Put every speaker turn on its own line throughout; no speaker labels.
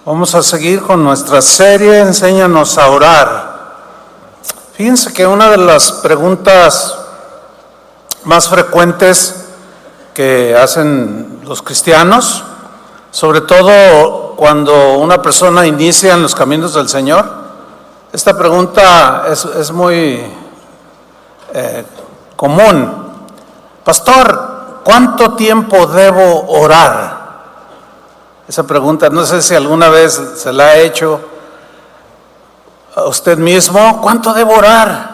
Vamos a seguir con nuestra serie Enséñanos a orar. Fíjense que una de las preguntas más frecuentes que hacen los cristianos, sobre todo cuando una persona inicia en los caminos del Señor, esta pregunta es muy común. Pastor, ¿cuánto tiempo debo orar? Esa pregunta, no sé si alguna vez se la ha hecho a usted mismo. ¿Cuánto debo orar?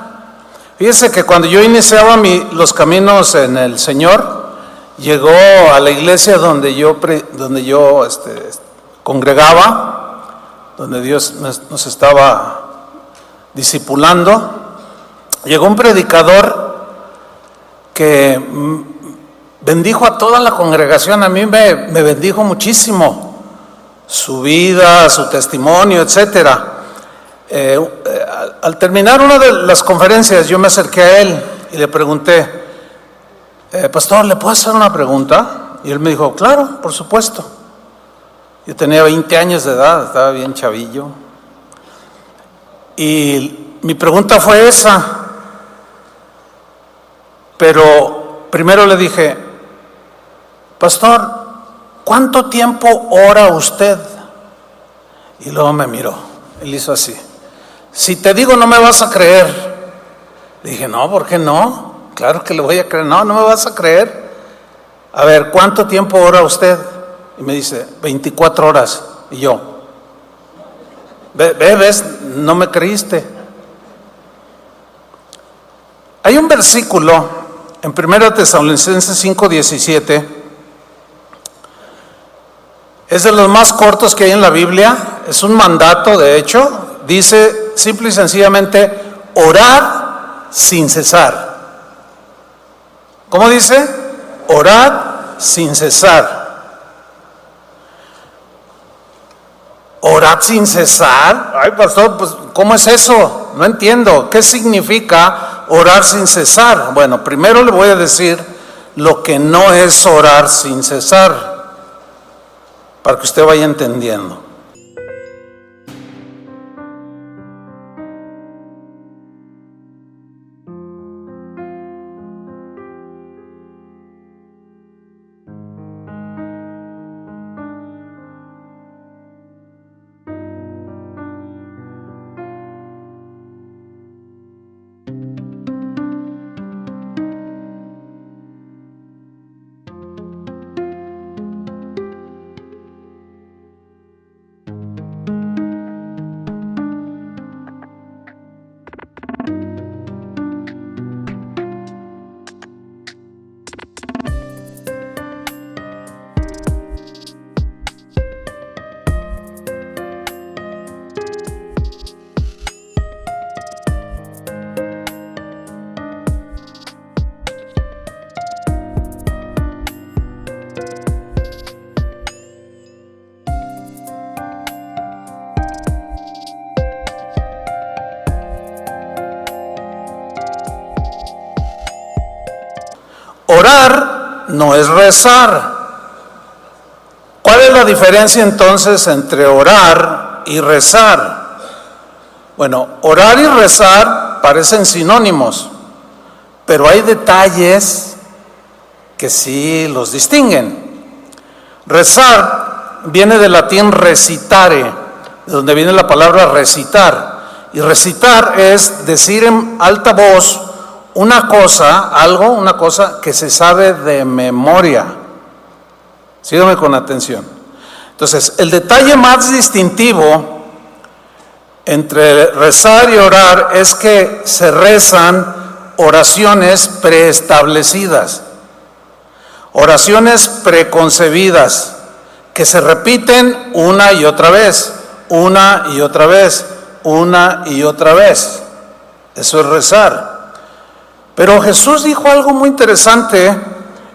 Fíjese que cuando yo iniciaba los caminos en el Señor, llegó a la iglesia donde yo congregaba, donde Dios nos estaba discipulando. Llegó un predicador que bendijo a toda la congregación. A mí me bendijo muchísimo su vida, su testimonio, etcétera. Al terminar una de las conferencias, yo me acerqué a él y le pregunté: pastor, ¿le puedo hacer una pregunta? Y él me dijo: claro, por supuesto. Yo tenía 20 años de edad, estaba bien chavillo. Y mi pregunta fue esa. Pero primero le dije: pastor, ¿cuánto tiempo ora usted? Y luego me miró, él hizo así: si te digo no me vas a creer. Le dije: no, ¿por qué no? Claro que le voy a creer. No, no me vas a creer. A ver, ¿cuánto tiempo ora usted? Y me dice: 24 horas. Y yo: ¿ves? No me creíste. Hay un versículo en 1 Tesalonicenses 5:17. Es de los más cortos que hay en la Biblia. Es un mandato, de hecho. Dice simple y sencillamente: orad sin cesar. ¿Cómo dice? Orad sin cesar. ¿Orad sin cesar? Ay, pastor, pues ¿cómo es eso? No entiendo. ¿Qué significa orar sin cesar? Bueno, primero le voy a decir lo que no es orar sin cesar, para que usted vaya entendiendo. Orar no es rezar. ¿Cuál es la diferencia entonces entre orar y rezar? Bueno, orar y rezar parecen sinónimos, pero hay detalles que sí los distinguen. Rezar viene del latín recitare, de donde viene la palabra recitar. Y recitar es decir en alta voz una cosa que se sabe de memoria. Sígueme con atención. Entonces, el detalle más distintivo entre rezar y orar es que se rezan oraciones preestablecidas, oraciones preconcebidas, que se repiten una y otra vez, una y otra vez, una y otra vez. Eso es rezar. Pero Jesús dijo algo muy interesante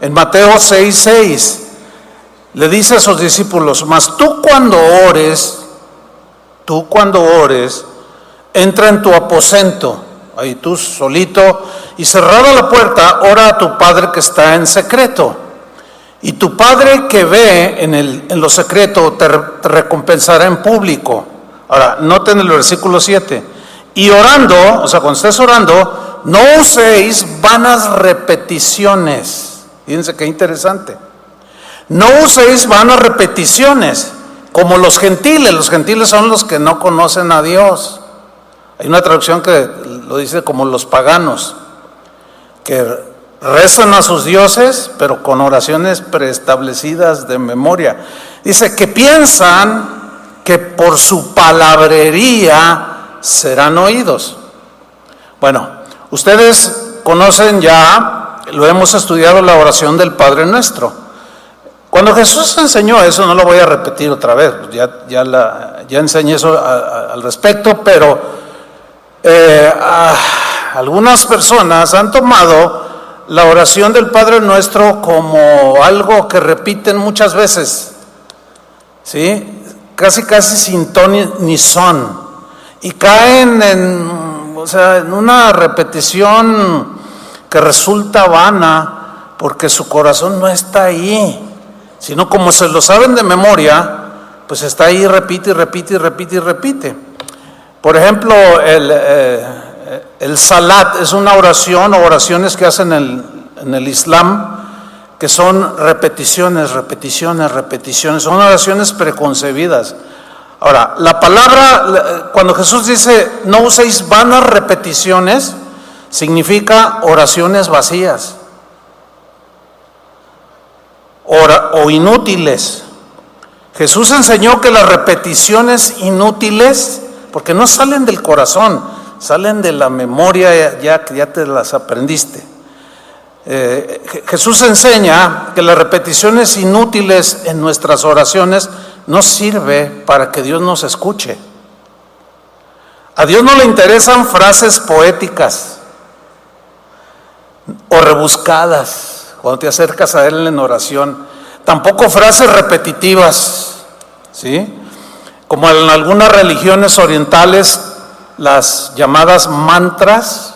en Mateo 6:6. Le dice a sus discípulos: mas tú cuando ores, entra en tu aposento, ahí tú solito, y cerrada la puerta, ora a tu Padre que está en secreto. Y tu Padre que ve en lo secreto te recompensará en público. Ahora, noten el versículo 7. Y orando, o sea, cuando estés orando, no uséis vanas repeticiones. Fíjense qué interesante. No uséis vanas repeticiones, como los gentiles. Los gentiles son los que no conocen a Dios. Hay una traducción que lo dice como los paganos, que rezan a sus dioses, pero con oraciones preestablecidas de memoria. Dice que piensan que por su palabrería serán oídos. Bueno, ustedes conocen ya, lo hemos estudiado, la oración del Padre Nuestro. Cuando Jesús enseñó eso, no lo voy a repetir otra vez, ya enseñé eso al respecto, pero algunas personas han tomado la oración del Padre Nuestro como algo que repiten muchas veces, ¿sí? Casi sin ton ni son, y caen en una repetición que resulta vana, porque su corazón no está ahí, sino como se lo saben de memoria, pues está ahí, repite. Por ejemplo, el salat es una oración o oraciones que hacen en el Islam, que son repeticiones, son oraciones preconcebidas. Ahora, la palabra, cuando Jesús dice no uséis vanas repeticiones, significa oraciones vacías o inútiles. Jesús enseñó que las repeticiones inútiles, porque no salen del corazón, salen de la memoria, ya te las aprendiste. Jesús enseña que las repeticiones inútiles en nuestras oraciones no sirve para que Dios nos escuche. A Dios no le interesan frases poéticas o rebuscadas cuando te acercas a Él en oración, tampoco frases repetitivas, ¿sí? Como en algunas religiones orientales, las llamadas mantras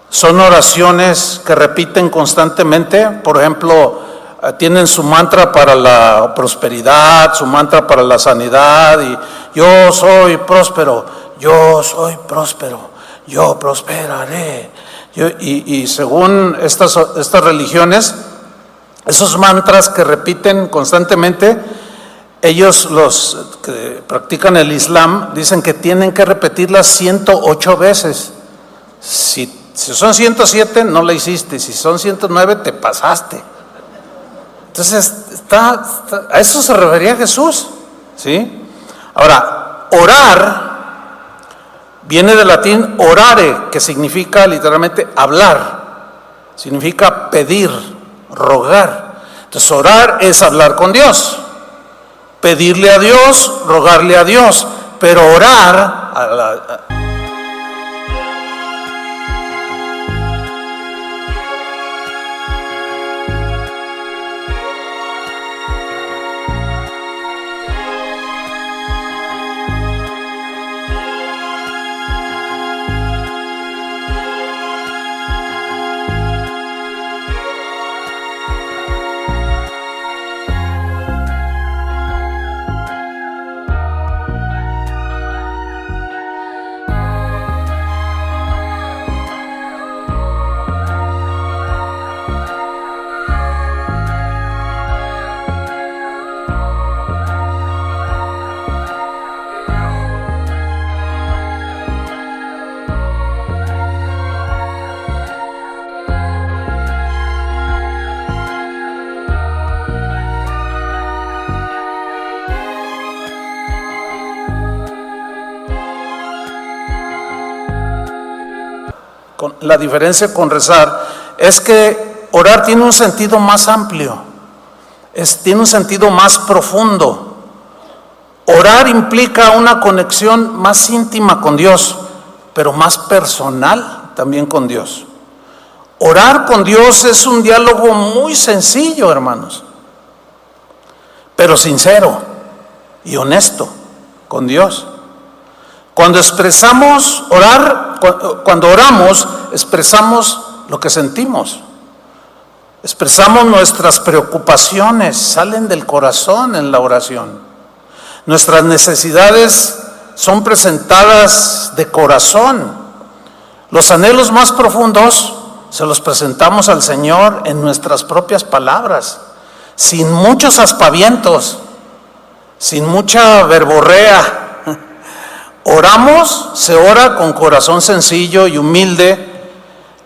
son oraciones que repiten constantemente. Por ejemplo, tienen su mantra para la prosperidad, su mantra para la sanidad, y yo soy próspero, yo prosperaré. Y según estas religiones, esos mantras que repiten constantemente, ellos, los que practican el Islam, dicen que tienen que repetirlas 108 veces. Si son 107, no la hiciste. Si son 109, te pasaste. Entonces, a eso se refería Jesús, ¿sí? Ahora, orar viene del latín orare, que significa literalmente hablar, significa pedir, rogar. Entonces, orar es hablar con Dios, pedirle a Dios, rogarle a Dios, pero orar la diferencia con rezar es que orar tiene un sentido más amplio, tiene un sentido más profundo. Orar implica una conexión más íntima con Dios, pero más personal también con Dios. Orar con Dios es un diálogo muy sencillo, hermanos, pero sincero y honesto con Dios. Cuando oramos, expresamos lo que sentimos. Expresamos nuestras preocupaciones, salen del corazón en la oración. Nuestras necesidades son presentadas de corazón. Los anhelos más profundos se los presentamos al Señor en nuestras propias palabras, sin muchos aspavientos, sin mucha verborrea. Oramos, se ora con corazón sencillo y humilde,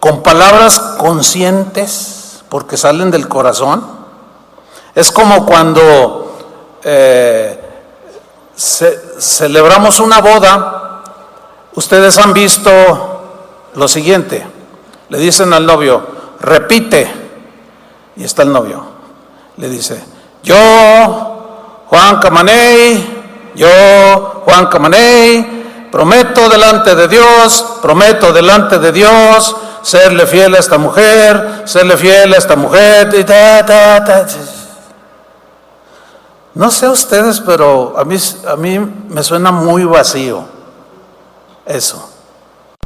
con palabras conscientes, porque salen del corazón. Es como cuando celebramos una boda. Ustedes han visto lo siguiente: le dicen al novio, repite, y está el novio, le dice, yo, Juan Camaney, prometo delante de Dios, serle fiel a esta mujer, No sé ustedes, pero a mí me suena muy vacío eso.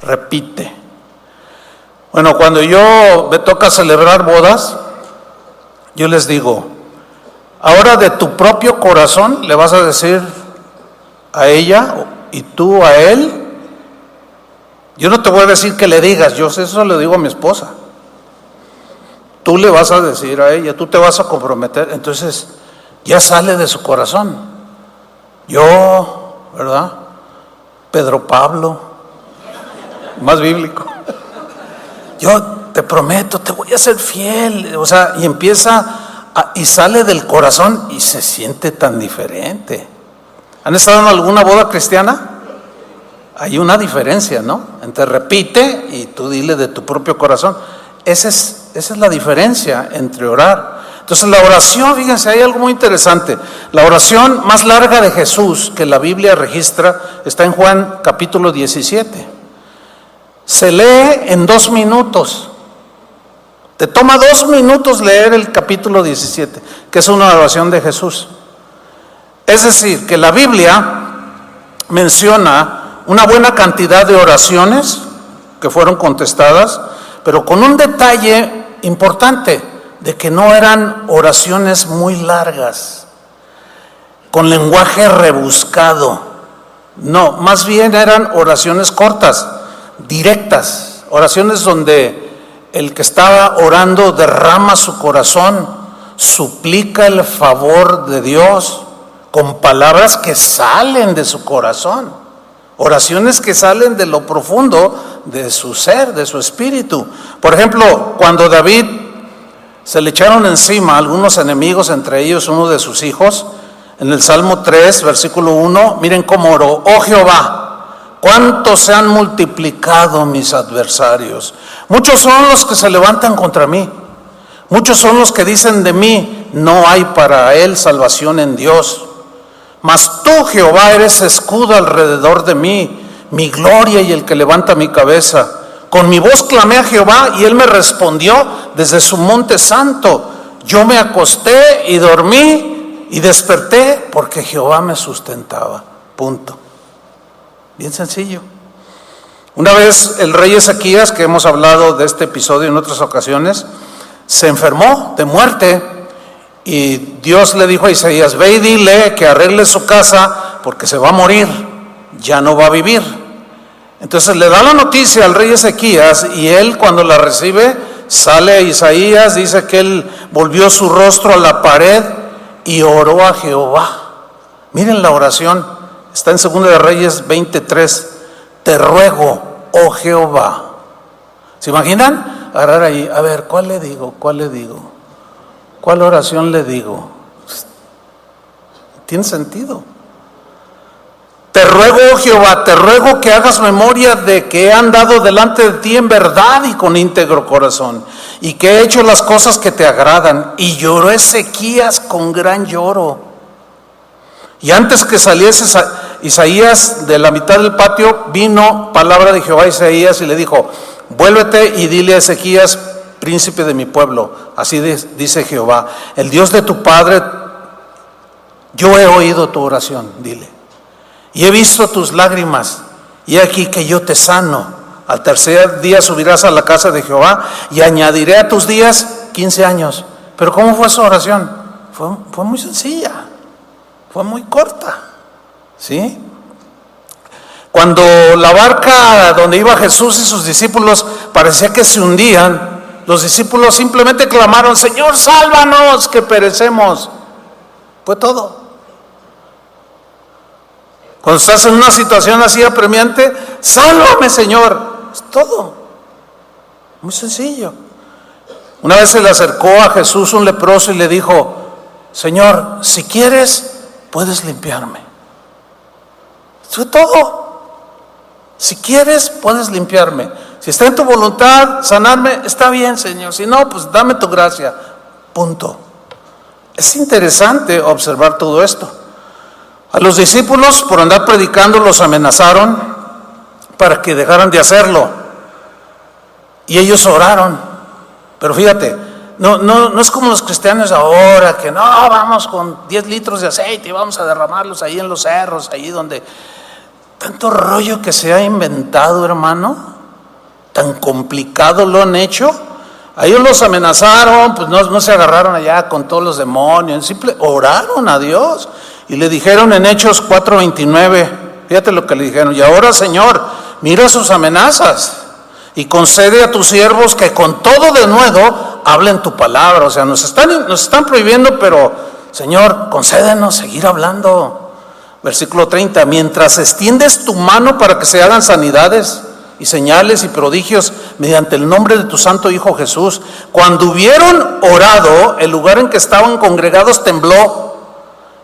Repite. Bueno, cuando me toca celebrar bodas, yo les digo, ahora de tu propio corazón le vas a decir a ella y tú a él. Yo no te voy a decir que le digas, yo eso le digo a mi esposa. Tú le vas a decir a ella, tú te vas a comprometer, entonces ya sale de su corazón. Yo, ¿verdad? Pedro Pablo, más bíblico. Yo te prometo, te voy a ser fiel. O sea, y y sale del corazón y se siente tan diferente. ¿Han estado en alguna boda cristiana? Hay una diferencia, ¿no? Entre repite y tú dile de tu propio corazón. Esa es la diferencia entre orar. Entonces la oración, fíjense, hay algo muy interesante. La oración más larga de Jesús que la Biblia registra está en Juan capítulo 17. Se lee en 2 minutos. Te toma 2 minutos leer el capítulo 17, que es una oración de Jesús. Es decir, que la Biblia menciona una buena cantidad de oraciones que fueron contestadas, pero con un detalle importante, de que no eran oraciones muy largas, con lenguaje rebuscado. No, más bien eran oraciones cortas, directas, oraciones donde el que estaba orando derrama su corazón, suplica el favor de Dios con palabras que salen de su corazón, oraciones que salen de lo profundo de su ser, de su espíritu. Por ejemplo, cuando David se le echaron encima algunos enemigos, entre ellos uno de sus hijos, en el Salmo 3, versículo 1, miren cómo oró: oh Jehová, cuánto se han multiplicado mis adversarios. Muchos son los que se levantan contra mí. Muchos son los que dicen de mí, no hay para él salvación en Dios. Mas tú, Jehová, eres escudo alrededor de mí, mi gloria y el que levanta mi cabeza. Con mi voz clamé a Jehová y él me respondió desde su monte santo. Yo me acosté y dormí y desperté porque Jehová me sustentaba. Punto. Bien sencillo. Una vez el rey Ezequías, que hemos hablado de este episodio en otras ocasiones, se enfermó de muerte y Dios le dijo a Isaías: ve y dile que arregle su casa porque se va a morir, ya no va a vivir. Entonces le da la noticia al rey Ezequías y él, cuando la recibe, sale a Isaías, dice que él volvió su rostro a la pared y oró a Jehová. Miren la oración, está en 2 de Reyes 23. Te ruego, oh Jehová. ¿Se imaginan? Agarrar ahí, a ver, ¿cuál le digo? ¿Cuál oración le digo? Tiene sentido. Te ruego, oh Jehová, te ruego que hagas memoria de que he andado delante de ti en verdad y con íntegro corazón, y que he hecho las cosas que te agradan. Y lloró Ezequías con gran lloro. Y antes que saliese Isaías de la mitad del patio, vino palabra de Jehová a Isaías y le dijo: vuélvete y dile a Ezequías, príncipe de mi pueblo, así dice Jehová, el Dios de tu padre, yo he oído tu oración, dile, y he visto tus lágrimas, y aquí que yo te sano. Al tercer día subirás a la casa de Jehová y añadiré a tus días 15 años. Pero ¿cómo fue su oración? Fue muy sencilla, fue muy corta, ¿sí? Cuando la barca donde iba Jesús y sus discípulos parecía que se hundían, los discípulos simplemente clamaron: Señor, sálvanos, que perecemos. Fue todo. Cuando estás en una situación así apremiante, sálvame, Señor. Es todo. Muy sencillo. Una vez se le acercó a Jesús un leproso y le dijo: Señor, si quieres, puedes limpiarme. Eso es todo. Si quieres, puedes limpiarme. Si está en tu voluntad sanarme, está bien, Señor. Si no, pues dame tu gracia. Punto. Es interesante observar todo esto. A los discípulos, por andar predicando, los amenazaron para que dejaran de hacerlo. Y ellos oraron. Pero fíjate, no es como los cristianos ahora, que no, vamos con 10 litros de aceite y vamos a derramarlos ahí en los cerros, ahí donde... Tanto rollo que se ha inventado, hermano, tan complicado lo han hecho. A ellos los amenazaron, pues no se agarraron allá con todos los demonios, oraron a Dios y le dijeron en Hechos 4:29, fíjate lo que le dijeron: y ahora, Señor, mira sus amenazas y concede a tus siervos que con todo denuedo hablen tu palabra. O sea, nos están prohibiendo, pero Señor, concédenos seguir hablando. Versículo 30, mientras extiendes tu mano para que se hagan sanidades y señales y prodigios mediante el nombre de tu santo Hijo Jesús. Cuando hubieron orado, el lugar en que estaban congregados tembló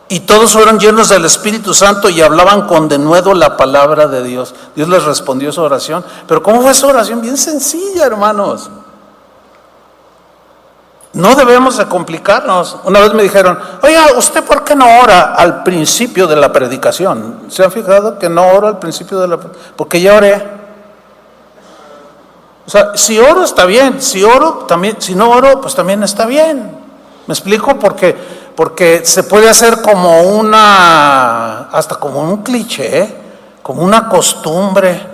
y todos fueron llenos del Espíritu Santo y hablaban con denuedo la palabra de Dios. Dios les respondió su oración. Pero ¿cómo fue su oración? Bien sencilla, hermanos. No debemos de complicarnos. Una vez me dijeron: oiga, ¿usted por qué no ora al principio de la predicación? ¿Se han fijado que no oro al principio de la predicación? Porque ya oré. O sea, si oro está bien, si oro también, si no oro pues también está bien. ¿Me explico? Porque se puede hacer como hasta como un cliché, como una costumbre.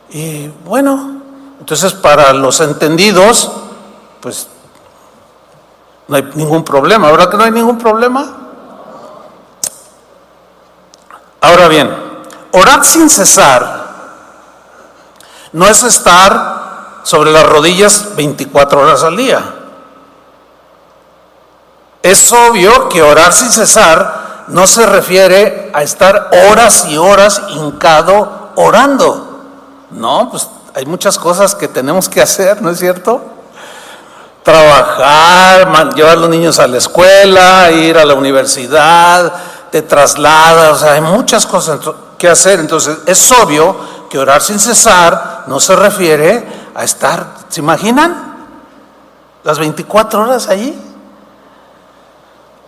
Y bueno, entonces para los entendidos, pues no hay ningún problema. ¿Verdad que no hay ningún problema? Ahora bien, orar sin cesar no es estar sobre las rodillas 24 horas al día. Es obvio que orar sin cesar no se refiere a estar horas y horas hincado orando. No, pues hay muchas cosas que tenemos que hacer, ¿no es cierto? Trabajar, llevar a los niños a la escuela, ir a la universidad, te trasladas, o sea, hay muchas cosas que hacer. Entonces es obvio que orar sin cesar no se refiere a estar, ¿se imaginan? Las 24 horas allí.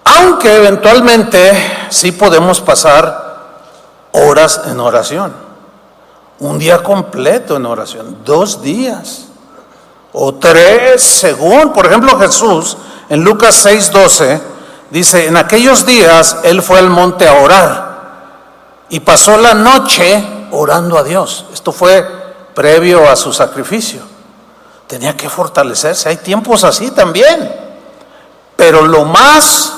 Aunque eventualmente sí podemos pasar horas en oración, un día completo en oración, 2 días o 3, según. Por ejemplo, Jesús en Lucas 6:12 dice: en aquellos días él fue al monte a orar y pasó la noche orando a Dios. Esto fue previo a su sacrificio. Tenía que fortalecerse. Hay tiempos así también, pero lo más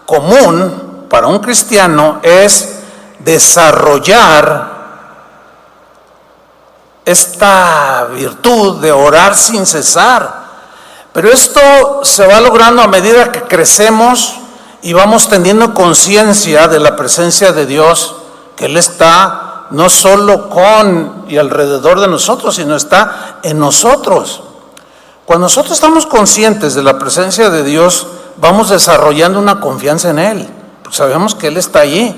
común para un cristiano es desarrollar esta virtud de orar sin cesar. Pero esto se va logrando a medida que crecemos y vamos teniendo conciencia de la presencia de Dios, que Él está no solo con y alrededor de nosotros, sino está en nosotros. Cuando nosotros estamos conscientes de la presencia de Dios, vamos desarrollando una confianza en Él, porque sabemos que Él está allí.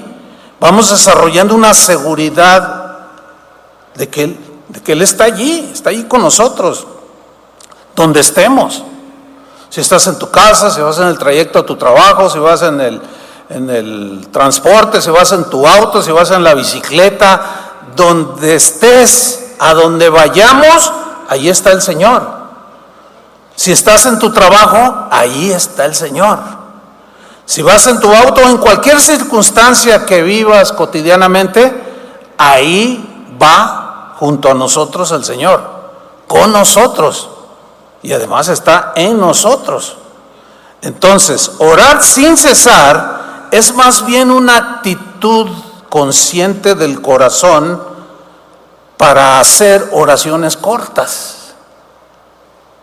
Vamos desarrollando una seguridad de que Él está allí con nosotros, donde estemos. Si estás en tu casa, si vas en el trayecto a tu trabajo, si vas en el transporte, si vas en tu auto, si vas en la bicicleta, donde estés, a donde vayamos, ahí está el Señor. Si estás en tu trabajo, ahí está el Señor. Si vas en tu auto, en cualquier circunstancia que vivas cotidianamente, ahí va junto a nosotros el Señor, con nosotros. y además está en nosotros. Entonces, orar sin cesar es más bien una actitud consciente del corazón para hacer oraciones cortas,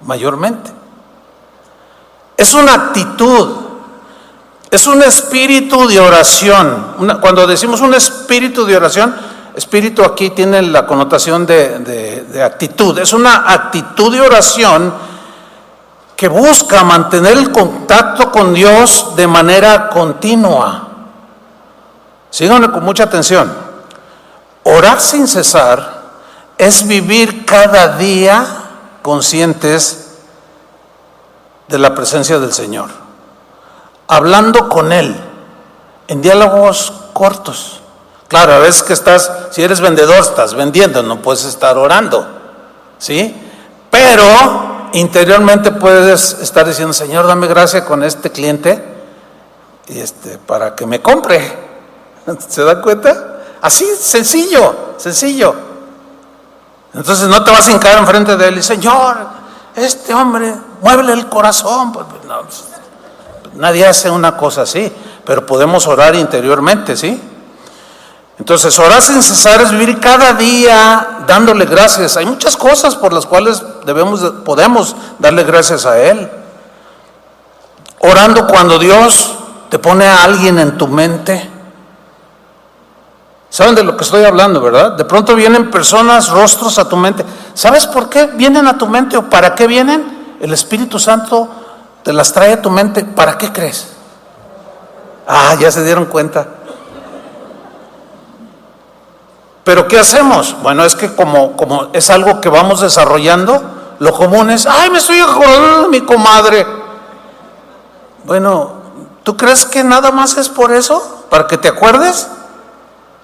mayormente. Es una actitud, es un espíritu de oración. Cuando decimos un espíritu de oración, espíritu aquí tiene la connotación de actitud. Es una actitud de oración que busca mantener el contacto con Dios de manera continua. Síganme con mucha atención. Orar sin cesar es vivir cada día conscientes de la presencia del Señor, hablando con Él en diálogos cortos. Claro, a veces que si eres vendedor, estás vendiendo, no puedes estar orando, ¿sí? Pero interiormente puedes estar diciendo: Señor, dame gracia con este cliente para que me compre. ¿Se dan cuenta? Así, sencillo. Entonces no te vas a hincar enfrente de él y: Señor, este hombre, muévele el corazón. Pues no, nadie hace una cosa así, pero podemos orar interiormente, ¿sí? Entonces, orar sin cesar es vivir cada día dándole gracias. Hay muchas cosas por las cuales podemos darle gracias a Él. Orando cuando Dios te pone a alguien en tu mente. ¿Saben de lo que estoy hablando, verdad? De pronto vienen personas, rostros a tu mente. ¿Sabes por qué vienen a tu mente o para qué vienen? El Espíritu Santo te las trae a tu mente. ¿Para qué crees? Ya se dieron cuenta. ¿Pero qué hacemos? Bueno, es que como es algo que vamos desarrollando, lo común es: ¡ay, me estoy acordando de mi comadre! Bueno, ¿tú crees que nada más es por eso? ¿Para que te acuerdes?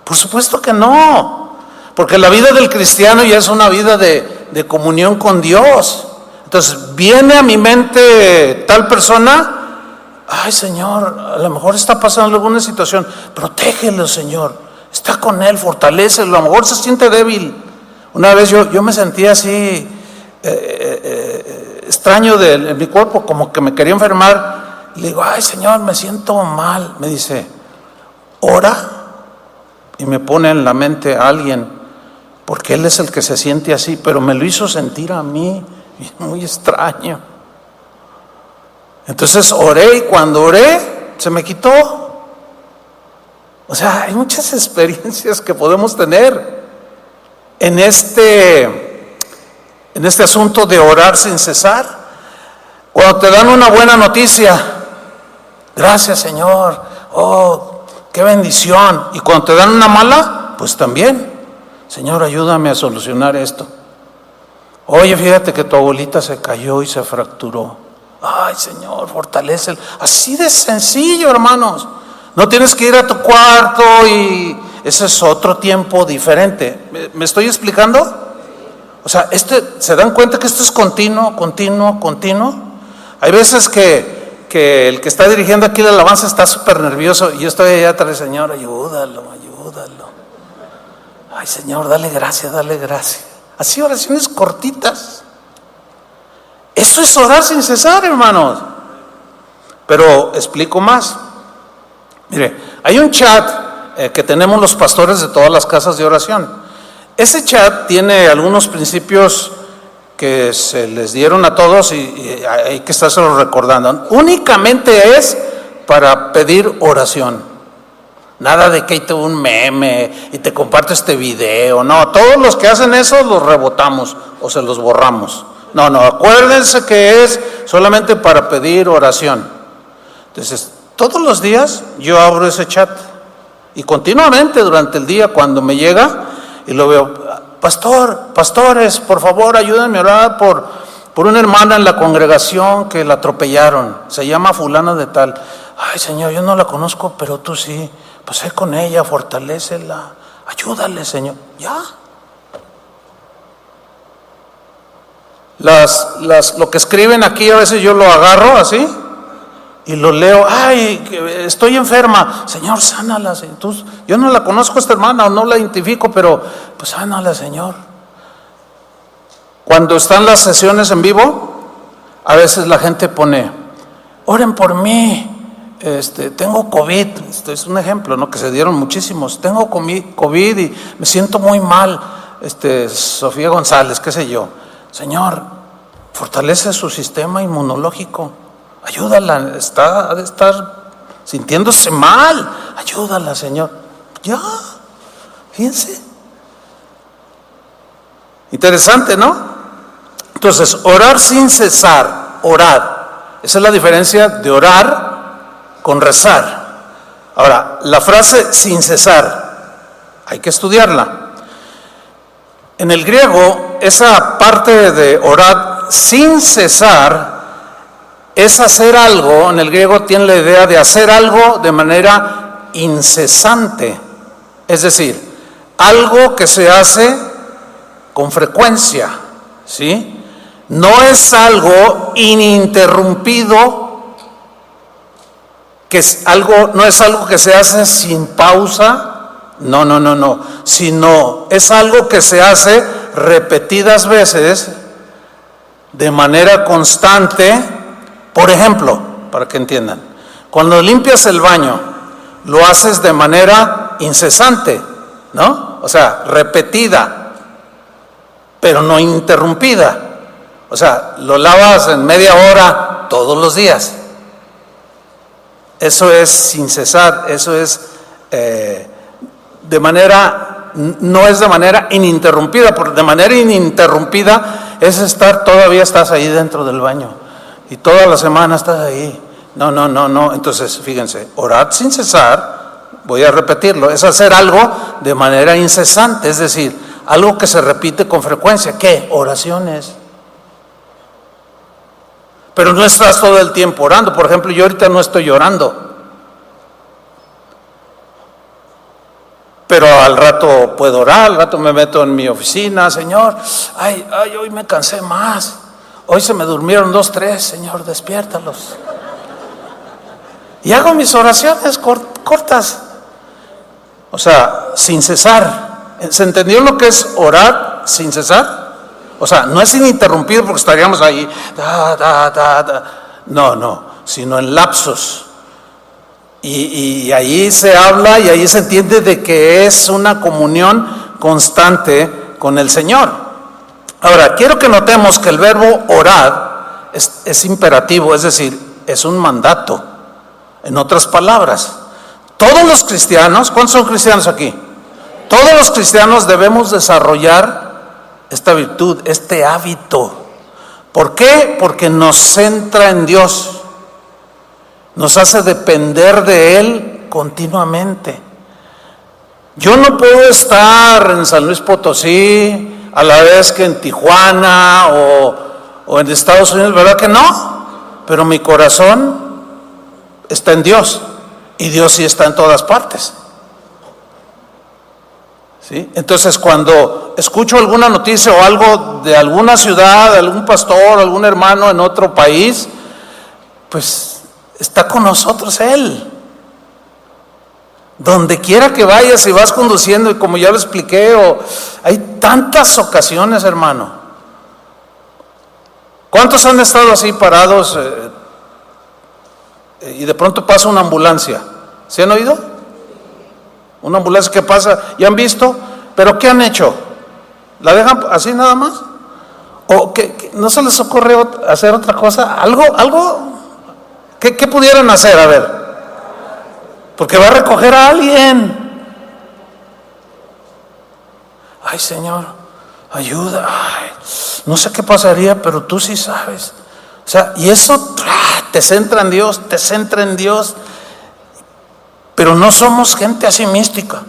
Por supuesto que no, porque la vida del cristiano ya es una vida de comunión con Dios. Entonces, viene a mi mente tal persona: ¡ay, Señor, a lo mejor está pasando alguna situación! Protégelo, Señor. Está con él, fortalécelo, a lo mejor se siente débil. Una vez yo me sentía así, extraño en mi cuerpo, como que me quería enfermar. Y le digo: ay, Señor, me siento mal. Me dice: ora, y me pone en la mente a alguien, porque él es el que se siente así, pero me lo hizo sentir a mí, muy extraño. Entonces oré, y cuando oré, se me quitó. O sea, hay muchas experiencias que podemos tener en este asunto de orar sin cesar. Cuando te dan una buena noticia: gracias, Señor, oh, qué bendición. Y cuando te dan una mala, pues también: Señor, ayúdame a solucionar esto. Oye, fíjate que tu abuelita se cayó y se fracturó. Ay, Señor, fortalécelo. Así de sencillo, hermanos. No tienes que ir a tu cuarto, y ese es otro tiempo diferente. ¿Me estoy explicando? O sea, ¿se dan cuenta que esto es continuo? Hay veces que el que está dirigiendo aquí la alabanza está súper nervioso, y yo estoy allá atrás: Señor, ayúdalo. Ay, Señor, dale gracias. Así, oraciones cortitas. Eso es orar sin cesar, hermanos. Pero explico más. Mire, hay un chat que tenemos los pastores de todas las casas de oración. Ese chat tiene algunos principios que se les dieron a todos, y hay que estárselo recordando. Únicamente es para pedir oración. Nada de que te un meme y te comparto este video. No, todos los que hacen eso los rebotamos o se los borramos. No, acuérdense que es solamente para pedir oración. Entonces, todos los días yo abro ese chat, y continuamente durante el día, cuando me llega y lo veo: pastores, por favor, ayúdenme a orar por una hermana en la congregación que la atropellaron, se llama fulana de tal. Ay, Señor, yo no la conozco, pero tú sí. Pues ve con ella, fortalécela, ayúdale, Señor. Ya. Lo que escriben aquí a veces yo lo agarro así y lo leo: ay, estoy enferma, Señor, sánala. Entonces, yo no la conozco esta hermana o no la identifico, pero pues sánala, Señor. Cuando están las sesiones en vivo, A veces la gente pone, oren por mí, tengo COVID, esto es un ejemplo, ¿no? Que se dieron muchísimos, tengo COVID y me siento muy mal, Sofía González, qué sé yo. Señor, fortalece su sistema inmunológico, ayúdala, ha de estar sintiéndose mal, ayúdala, Señor. Ya, fíjense. Interesante, ¿no? Entonces, orar sin cesar, orar. Esa es la diferencia de orar con rezar. Ahora, la frase sin cesar, hay que estudiarla. En el griego, esa parte de orar sin cesar es hacer algo. En el griego tiene la idea de hacer algo de manera incesante. Es decir, algo que se hace con frecuencia, ¿sí? No es algo ininterrumpido, no es algo que se hace sin pausa, no, sino es algo que se hace repetidas veces, de manera constante. Por ejemplo, para que entiendan, cuando limpias el baño, lo haces de manera incesante, ¿no? O sea, repetida, pero no interrumpida. O sea, lo lavas en media hora todos los días. Eso es sin cesar, eso es no es de manera ininterrumpida, porque de manera ininterrumpida es todavía estás ahí dentro del baño y toda la semana estás ahí. No. Entonces, fíjense, orar sin cesar, voy a repetirlo, es hacer algo de manera incesante, es decir, algo que se repite con frecuencia. ¿Qué? Oraciones. Pero no estás todo el tiempo orando. Por ejemplo, yo ahorita no estoy orando, pero al rato puedo orar, al rato me meto en mi oficina. Señor, ay, hoy me cansé más, hoy se me durmieron 2, 3, Señor, despiértalos. Y hago mis oraciones cortas, o sea, sin cesar. ¿Se entendió lo que es orar sin cesar? O sea, no es ininterrumpido porque estaríamos ahí, no, sino en lapsos. Y ahí se habla y ahí se entiende de que es una comunión constante con el Señor. Ahora, quiero que notemos que el verbo orar es imperativo, es decir, es un mandato. En otras palabras, todos los cristianos, ¿cuántos son cristianos aquí? Todos los cristianos debemos desarrollar esta virtud, este hábito. ¿Por qué? Porque nos centra en Dios, nos hace depender de Él continuamente. Yo no puedo estar en San Luis Potosí a la vez que en Tijuana o en Estados Unidos, ¿verdad que no? Pero mi corazón está en Dios y Dios sí está en todas partes. ¿Sí? Entonces, cuando escucho alguna noticia o algo de alguna ciudad, de algún pastor, algún hermano en otro país, pues está con nosotros Él. Donde quiera que vayas, si vas conduciendo, y como ya lo expliqué, hay tantas ocasiones, hermano. ¿Cuántos han estado así parados y de pronto pasa una ambulancia? ¿Se han oído? Una ambulancia que pasa, ¿ya han visto? ¿Pero qué han hecho? ¿La dejan así nada más? ¿O no se les ocurre hacer otra cosa? ¿Algo? ¿Qué pudieran hacer? A ver. Porque va a recoger a alguien. Ay, Señor, ayuda. Ay, no sé qué pasaría, pero tú sí sabes. O sea, y eso te centra en Dios, te centra en Dios. Pero no somos gente así mística,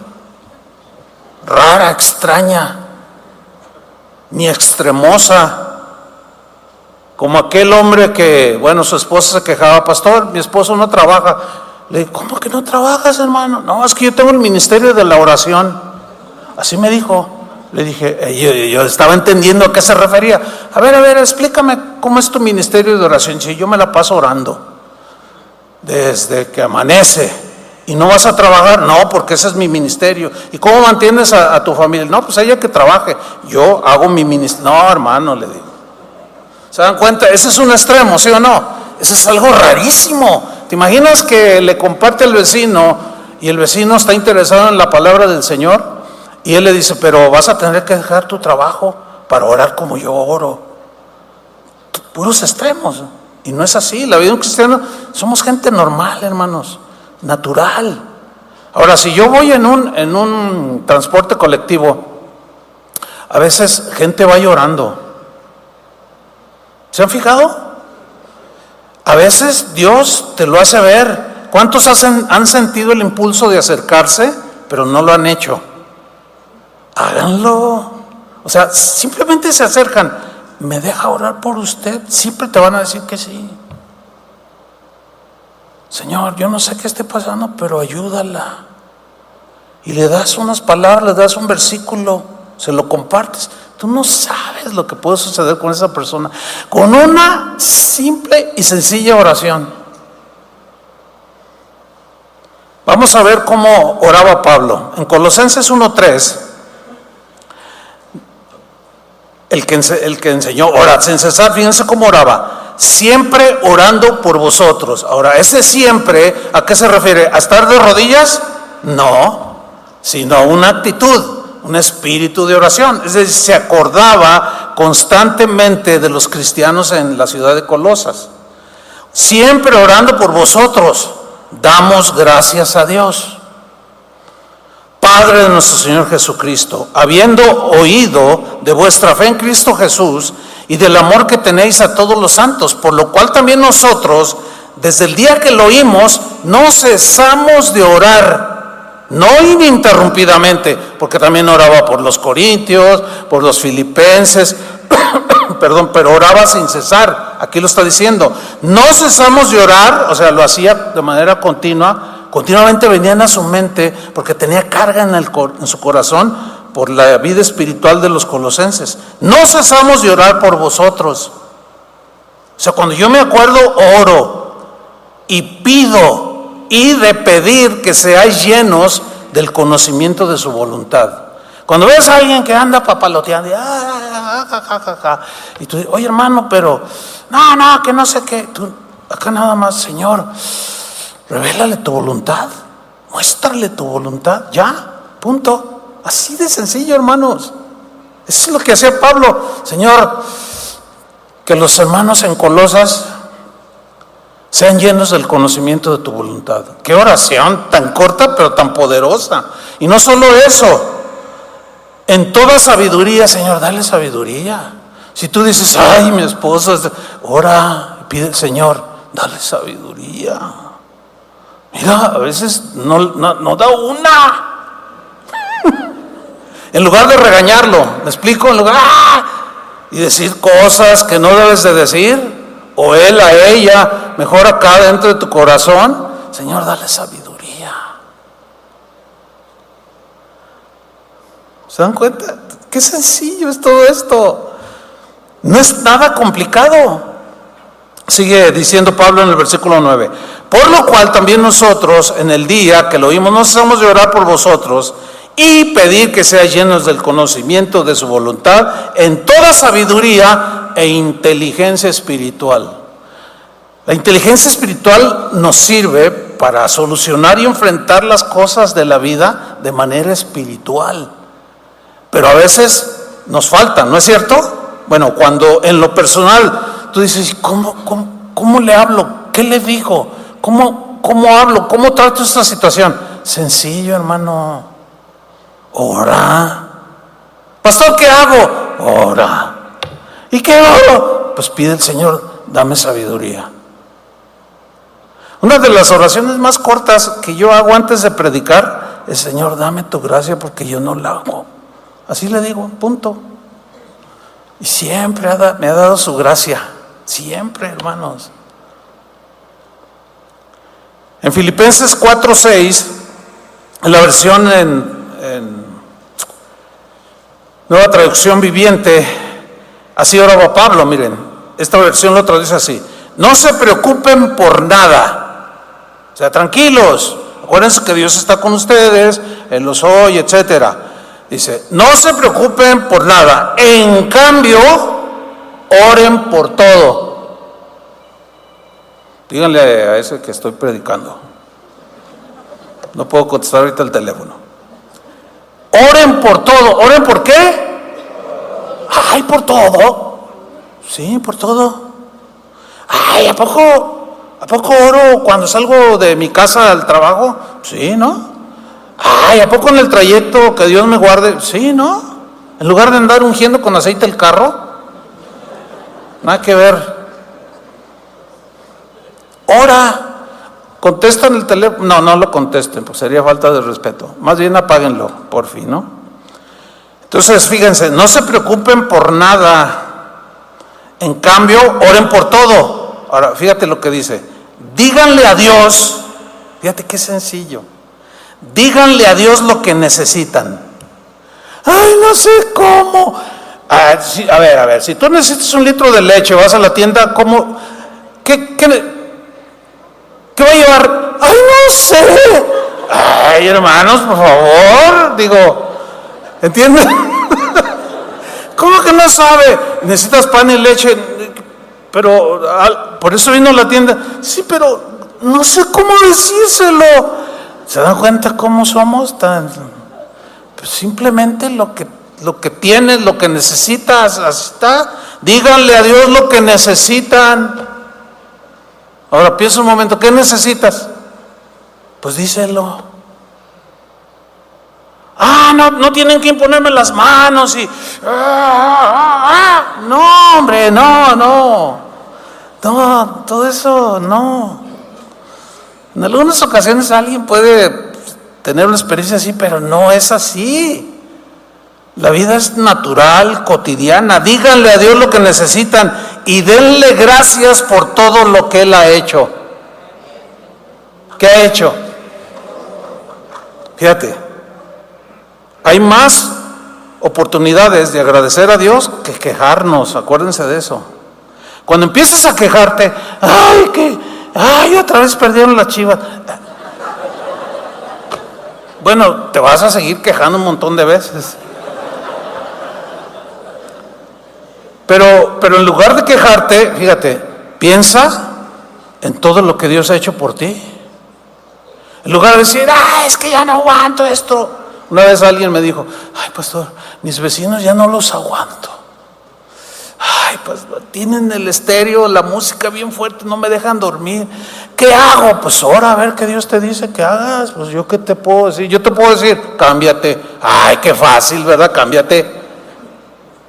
rara, extraña, ni extremosa, como aquel hombre que, bueno, su esposa se quejaba: pastor, mi esposo no trabaja. Le dije: ¿cómo que no trabajas, hermano? No, es que yo tengo el ministerio de la oración. Así me dijo. Le dije, yo estaba entendiendo a qué se refería. A ver, explícame cómo es tu ministerio de oración. Si yo me la paso orando desde que amanece. ¿Y no vas a trabajar? No, porque ese es mi ministerio. ¿Y cómo mantienes a tu familia? No, pues ella que trabaje. Yo hago mi ministerio. No, hermano, le digo. ¿Se dan cuenta? Ese es un extremo, ¿sí o no? Ese es algo rarísimo. ¿Te imaginas que le comparte al vecino y el vecino está interesado en la palabra del Señor? Y él le dice, pero vas a tener que dejar tu trabajo para orar como yo oro. Puros extremos. Y no es así. La vida de un cristiano, somos gente normal, hermanos, natural. Ahora, si yo voy en un transporte colectivo, a veces gente va llorando. ¿Se han fijado? A veces Dios te lo hace ver. ¿Cuántos han sentido el impulso de acercarse, pero no lo han hecho? Háganlo. O sea, simplemente se acercan. ¿Me deja orar por usted? Siempre te van a decir que sí. Señor, yo no sé qué esté pasando, pero ayúdala. Y le das unas palabras, le das un versículo, se lo compartes. Tú no sabes lo que puede suceder con esa persona con una simple y sencilla oración. Vamos a ver cómo oraba Pablo. En Colosenses 1:3, el que enseñó orar sin cesar, fíjense cómo oraba: siempre orando por vosotros. Ahora, ese siempre, ¿a qué se refiere? ¿A estar de rodillas? No, sino una actitud, un espíritu de oración. Es decir, se acordaba constantemente de los cristianos en la ciudad de Colosas. Siempre orando por vosotros, damos gracias a Dios, Padre de nuestro Señor Jesucristo, habiendo oído de vuestra fe en Cristo Jesús y del amor que tenéis a todos los santos, por lo cual también nosotros, desde el día que lo oímos, no cesamos de orar, no ininterrumpidamente, porque también oraba por los corintios, por los filipenses, pero oraba sin cesar. Aquí lo está diciendo, no cesamos de orar, o sea, lo hacía de manera continua. Continuamente venían a su mente, porque tenía carga en su corazón por la vida espiritual de los colosenses. No cesamos de orar por vosotros. O sea, cuando yo me acuerdo, oro y pido, y de pedir que seáis llenos del conocimiento de su voluntad. Cuando ves a alguien que anda papaloteando y tú dices, oye hermano, pero no, que no sé qué, tú, acá nada más, Señor, revélale tu voluntad, muéstrale tu voluntad, ya, punto. Así de sencillo, hermanos. Eso es lo que hacía Pablo. Señor, que los hermanos en Colosas sean llenos del conocimiento de tu voluntad. Qué oración tan corta pero tan poderosa. Y no solo eso, en toda sabiduría, Señor, dale sabiduría. Si tú dices, ay, mi esposa, ora, pide, Señor, dale sabiduría. Mira, a veces no da una. En lugar de regañarlo, ¿me explico? En lugar y decir cosas que no debes de decir, o él a ella, mejor acá dentro de tu corazón, Señor, dale sabiduría. ¿Se dan cuenta? Qué sencillo es todo esto. No es nada complicado. Sigue diciendo Pablo en el versículo 9: por lo cual también nosotros, en el día que lo oímos, no cesamos de orar por vosotros y pedir que seáis llenos del conocimiento de su voluntad en toda sabiduría e inteligencia espiritual. La inteligencia espiritual nos sirve para solucionar y enfrentar las cosas de la vida de manera espiritual, pero a veces nos falta, ¿no es cierto? Bueno, cuando en lo personal tú dices, ¿cómo le hablo? ¿Qué le digo? ¿Cómo hablo? ¿Cómo trato esta situación? Sencillo, hermano. Ora. Pastor, ¿qué hago? Ora. ¿Y qué oro? Pues pide al Señor, dame sabiduría. Una de las oraciones más cortas que yo hago antes de predicar es, Señor, dame tu gracia porque yo no la hago. Así le digo, punto. Y siempre me ha dado su gracia. Siempre, hermanos. En Filipenses 4:6, en la versión en Nueva Traducción Viviente, así oraba Pablo. Miren, esta versión lo traduce así: no se preocupen por nada, o sea, tranquilos, acuérdense que Dios está con ustedes, Él los oye, etcétera. Dice, no se preocupen por nada, en cambio, oren por todo. Díganle a ese que estoy predicando. No puedo contestar ahorita el teléfono. Oren por todo. ¿Oren por qué? Ay, por todo. Sí, por todo. Ay, ¿a poco oro cuando salgo de mi casa al trabajo? Sí, ¿no? Ay, ¿a poco en el trayecto que Dios me guarde? Sí, ¿no? En lugar de andar ungiendo con aceite el carro. Nada que ver. Ora. Contestan el teléfono. No lo contesten, pues sería falta de respeto. Más bien apáguenlo, por fin, ¿no? Entonces, fíjense, no se preocupen por nada. En cambio, oren por todo. Ahora, fíjate lo que dice. Díganle a Dios, fíjate qué sencillo. Díganle a Dios lo que necesitan. Ay, no sé cómo. A ver, si tú necesitas 1 litro de leche, vas a la tienda, ¿cómo? ¿Qué va a llevar? Ay, no sé. Ay, hermanos, por favor, digo, ¿entienden? ¿Cómo que no sabe? Necesitas pan y leche, pero por eso vino a la tienda. Sí, pero no sé cómo decírselo. ¿Se dan cuenta cómo somos tan? Pues simplemente lo que tienes, lo que necesitas, así está. Díganle a Dios lo que necesitan. Ahora piensa un momento, ¿qué necesitas? Pues díselo. No tienen que imponerme las manos y... No, hombre, no, todo eso no. En algunas ocasiones alguien puede tener una experiencia así, pero no es así. La vida es natural, cotidiana. Díganle a Dios lo que necesitan y denle gracias por todo lo que Él ha hecho. ¿Qué ha hecho? Fíjate, hay más oportunidades de agradecer a Dios que quejarnos, acuérdense de eso. Cuando empiezas a quejarte, otra vez perdieron las Chivas. Bueno, te vas a seguir quejando un montón de veces. Pero en lugar de quejarte, fíjate, piensa en todo lo que Dios ha hecho por ti. En lugar de decir, es que ya no aguanto esto. Una vez alguien me dijo, ay, pastor, mis vecinos ya no los aguanto. Ay, pues tienen el estéreo, la música bien fuerte, no me dejan dormir. ¿Qué hago? Pues ora a ver qué Dios te dice que hagas. Pues yo qué te puedo decir. Yo te puedo decir, cámbiate. Ay, qué fácil, ¿verdad? Cámbiate.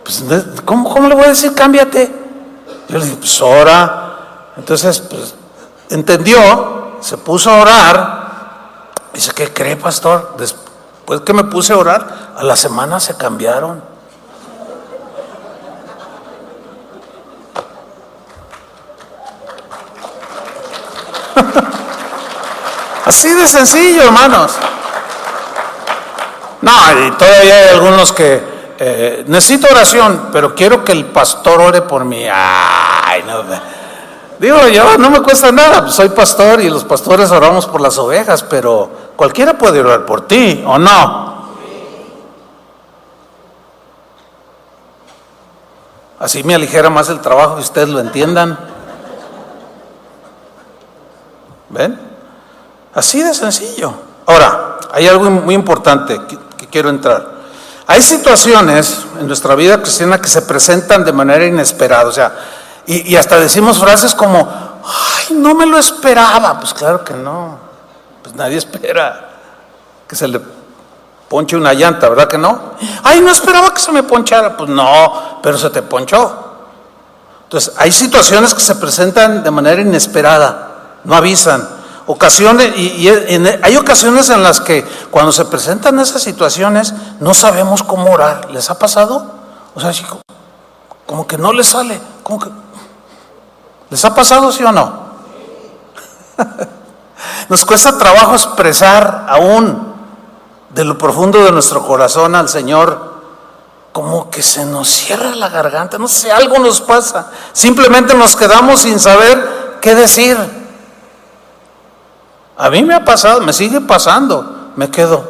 Pues, ¿cómo le voy a decir cámbiate? Yo le dije, pues ora. Entonces, pues, entendió, se puso a orar. Dice, ¿qué cree, pastor? Después que me puse a orar, a la semana se cambiaron. Así de sencillo, hermanos. No, y todavía hay algunos que necesito oración, pero quiero que el pastor ore por mí. Ay, no. Digo, yo no me cuesta nada, soy pastor y los pastores oramos por las ovejas, pero cualquiera puede orar por ti, ¿o no? Así me aligera más el trabajo, que ustedes lo entiendan. ¿Ven? Así de sencillo. Ahora, hay algo muy importante que quiero entrar. Hay situaciones en nuestra vida cristiana que se presentan de manera inesperada, o sea, y hasta decimos frases como, ay, no me lo esperaba. Pues claro que no, pues nadie espera que se le ponche una llanta, ¿verdad que no? Ay, no esperaba que se me ponchara. Pues no, pero se te ponchó. Entonces, hay situaciones que se presentan de manera inesperada, no avisan. Hay ocasiones en las que cuando se presentan esas situaciones no sabemos cómo orar. ¿Les ha pasado? O sea, como que no les sale. ¿Les ha pasado, sí o no? Nos cuesta trabajo expresar aún de lo profundo de nuestro corazón al Señor. Como que se nos cierra la garganta, no sé, algo nos pasa. Simplemente nos quedamos sin saber qué decir. A mí me ha pasado, me sigue pasando, me quedo.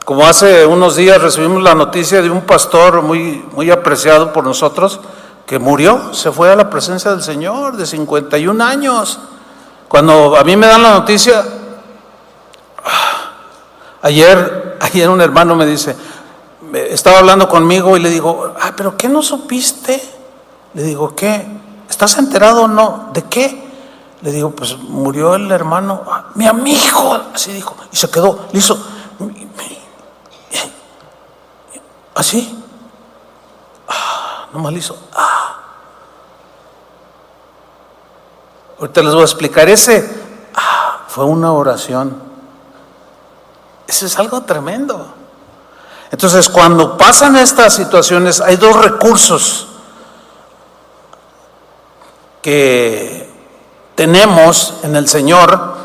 Como hace unos días recibimos la noticia de un pastor muy apreciado por nosotros, que murió, se fue a la presencia del Señor, de 51 años. Cuando a mí me dan la noticia, ayer un hermano me dice, estaba hablando conmigo y le digo, ¿pero qué no supiste? Le digo, ¿qué? ¿Estás enterado o no? ¿De qué? Le digo, pues murió el hermano, mi amigo, así dijo, y se quedó, le hizo, así, nomás le hizo, Ahorita les voy a explicar, fue una oración. Eso es algo tremendo. Entonces, cuando pasan estas situaciones, hay dos recursos que tenemos en el Señor,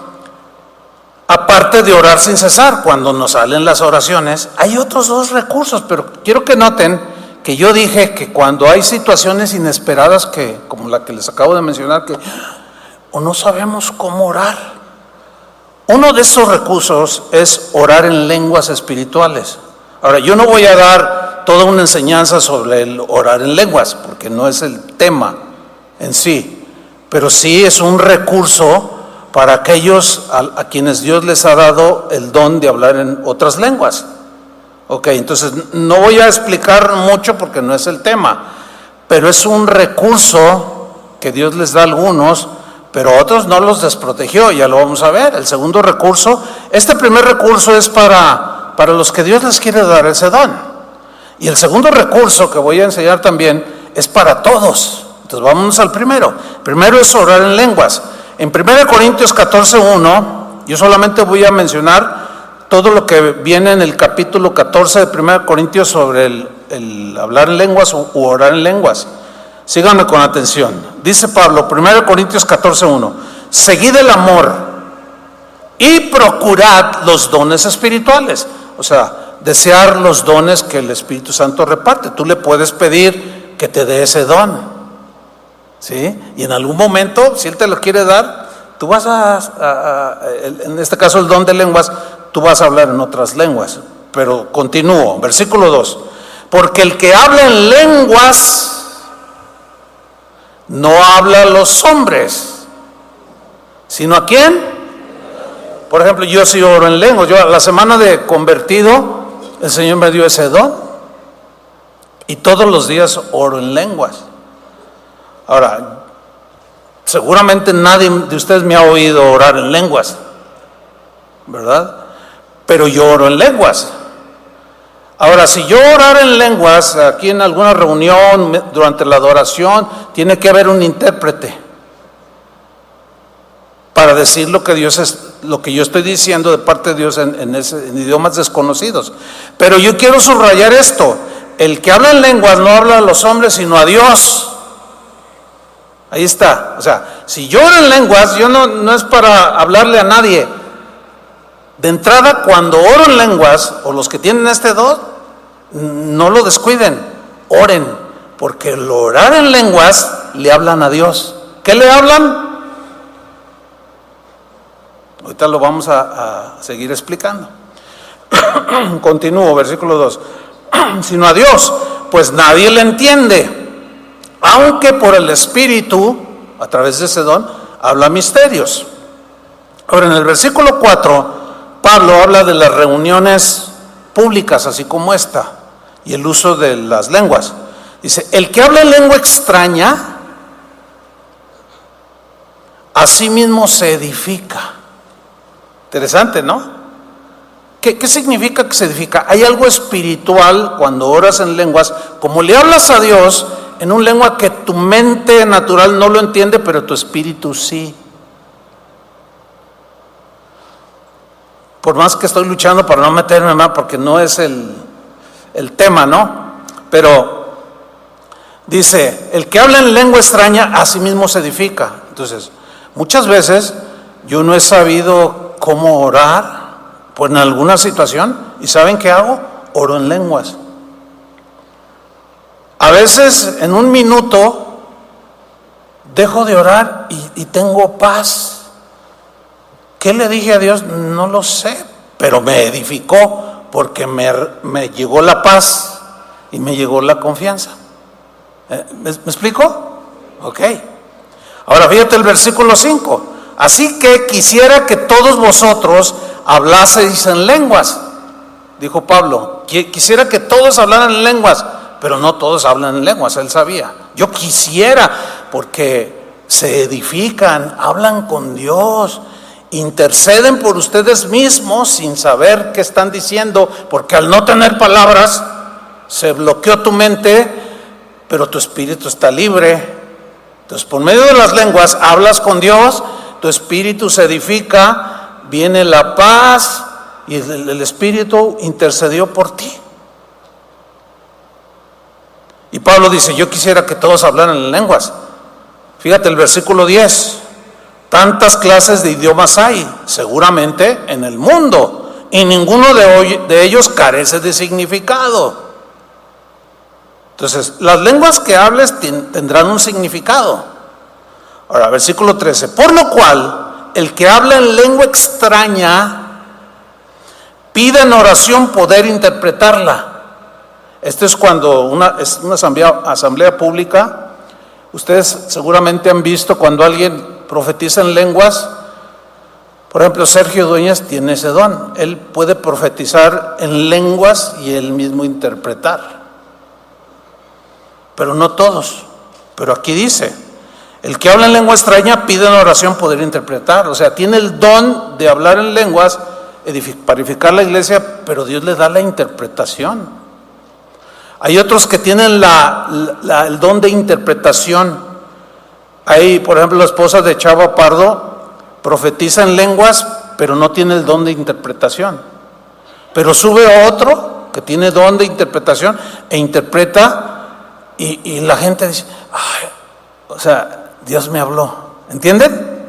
aparte de orar sin cesar. Cuando nos salen las oraciones, hay otros dos recursos, pero quiero que noten que yo dije que cuando hay situaciones inesperadas, como la que les acabo de mencionar, que o no sabemos cómo orar, uno de esos recursos es orar en lenguas espirituales. Ahora, yo no voy a dar toda una enseñanza sobre el orar en lenguas, porque no es el tema en sí, pero sí es un recurso para aquellos a quienes Dios les ha dado el don de hablar en otras lenguas. Ok, entonces no voy a explicar mucho porque no es el tema, pero es un recurso que Dios les da a algunos, pero a otros no los desprotegió, ya lo vamos a ver. El segundo recurso, este primer recurso es para los que Dios les quiere dar ese don. Y el segundo recurso que voy a enseñar también es para todos. Entonces vámonos al primero. Primero es orar en lenguas. En 1 Corintios 14:1, yo solamente voy a mencionar todo lo que viene en el capítulo 14 de 1 Corintios sobre el hablar en lenguas u orar en lenguas. Síganme con atención. Dice Pablo, 1 Corintios 14:1, seguid el amor y procurad los dones espirituales. O sea, desear los dones que el Espíritu Santo reparte. Tú le puedes pedir que te dé ese don, ¿sí? Y en algún momento, si Él te lo quiere dar, tú vas en este caso el don de lenguas, tú vas a hablar en otras lenguas. Pero continúo, versículo 2. Porque el que habla en lenguas no habla a los hombres, sino ¿a quién? Por ejemplo, yo sí oro en lenguas. Yo la semana de convertido, el Señor me dio ese don y todos los días oro en lenguas. Ahora, seguramente nadie de ustedes me ha oído orar en lenguas, ¿verdad? Pero yo oro en lenguas. Ahora, si yo orar en lenguas aquí en alguna reunión durante la adoración, tiene que haber un intérprete para decir lo que yo estoy diciendo de parte de Dios en idiomas desconocidos. Pero yo quiero subrayar esto: el que habla en lenguas no habla a los hombres, sino a Dios. Ahí está. O sea, si yo oro en lenguas, yo no es para hablarle a nadie. De entrada, cuando oro en lenguas, o los que tienen este don, no lo descuiden, oren, porque el orar en lenguas le hablan a Dios. ¿Qué le hablan? Ahorita lo vamos a seguir explicando. Continúo, versículo 2. Sino a Dios, pues nadie le entiende, aunque por el Espíritu, a través de ese don, habla misterios. Ahora, en el versículo 4, Pablo habla de las reuniones públicas, así como esta, y el uso de las lenguas. Dice, el que habla en lengua extraña, a sí mismo se edifica. Interesante, ¿no? ¿Qué significa que se edifica? Hay algo espiritual cuando oras en lenguas, como le hablas a Dios en un lengua que tu mente natural no lo entiende, pero tu espíritu sí. Por más que estoy luchando para no meterme más, porque no es el tema, ¿no? Pero dice, el que habla en lengua extraña a sí mismo se edifica. Entonces, muchas veces yo no he sabido cómo orar pues en alguna situación, y ¿saben qué hago? Oro en lenguas. A veces en un minuto dejo de orar y tengo paz. ¿Qué le dije a Dios? No lo sé, pero me edificó porque me llegó la paz y me llegó la confianza. ¿Me explico? Ok. Ahora fíjate el versículo 5. Así que quisiera que todos vosotros hablaseis en lenguas, dijo Pablo. Quisiera que todos hablaran en lenguas, pero no todos hablan en lenguas, él sabía. Yo quisiera, porque se edifican, hablan con Dios, interceden por ustedes mismos sin saber qué están diciendo, porque al no tener palabras se bloqueó tu mente, pero tu espíritu está libre. Entonces, por medio de las lenguas hablas con Dios, tu espíritu se edifica, viene la paz y el espíritu intercedió por ti. Y Pablo dice, yo quisiera que todos hablaran en lenguas. Fíjate el versículo 10. Tantas clases de idiomas hay, seguramente en el mundo, y ninguno de ellos carece de significado. Entonces, las lenguas que hables tendrán un significado. Ahora, versículo 13. Por lo cual, el que habla en lengua extraña, pide en oración poder interpretarla. Esto es cuando es una asamblea pública. Ustedes seguramente han visto cuando alguien profetiza en lenguas. Por ejemplo, Sergio Dueñas tiene ese don. Él puede profetizar en lenguas y él mismo interpretar. Pero no todos. Pero aquí dice, el que habla en lengua extraña pide en oración poder interpretar. O sea, tiene el don de hablar en lenguas para edificar la iglesia, pero Dios le da la interpretación. Hay otros que tienen el don de interpretación. Hay, por ejemplo, la esposa de Chava Pardo profetiza en lenguas, pero no tiene el don de interpretación. Pero sube otro que tiene don de interpretación e interpreta, y la gente dice, ay, o sea, Dios me habló. ¿Entienden?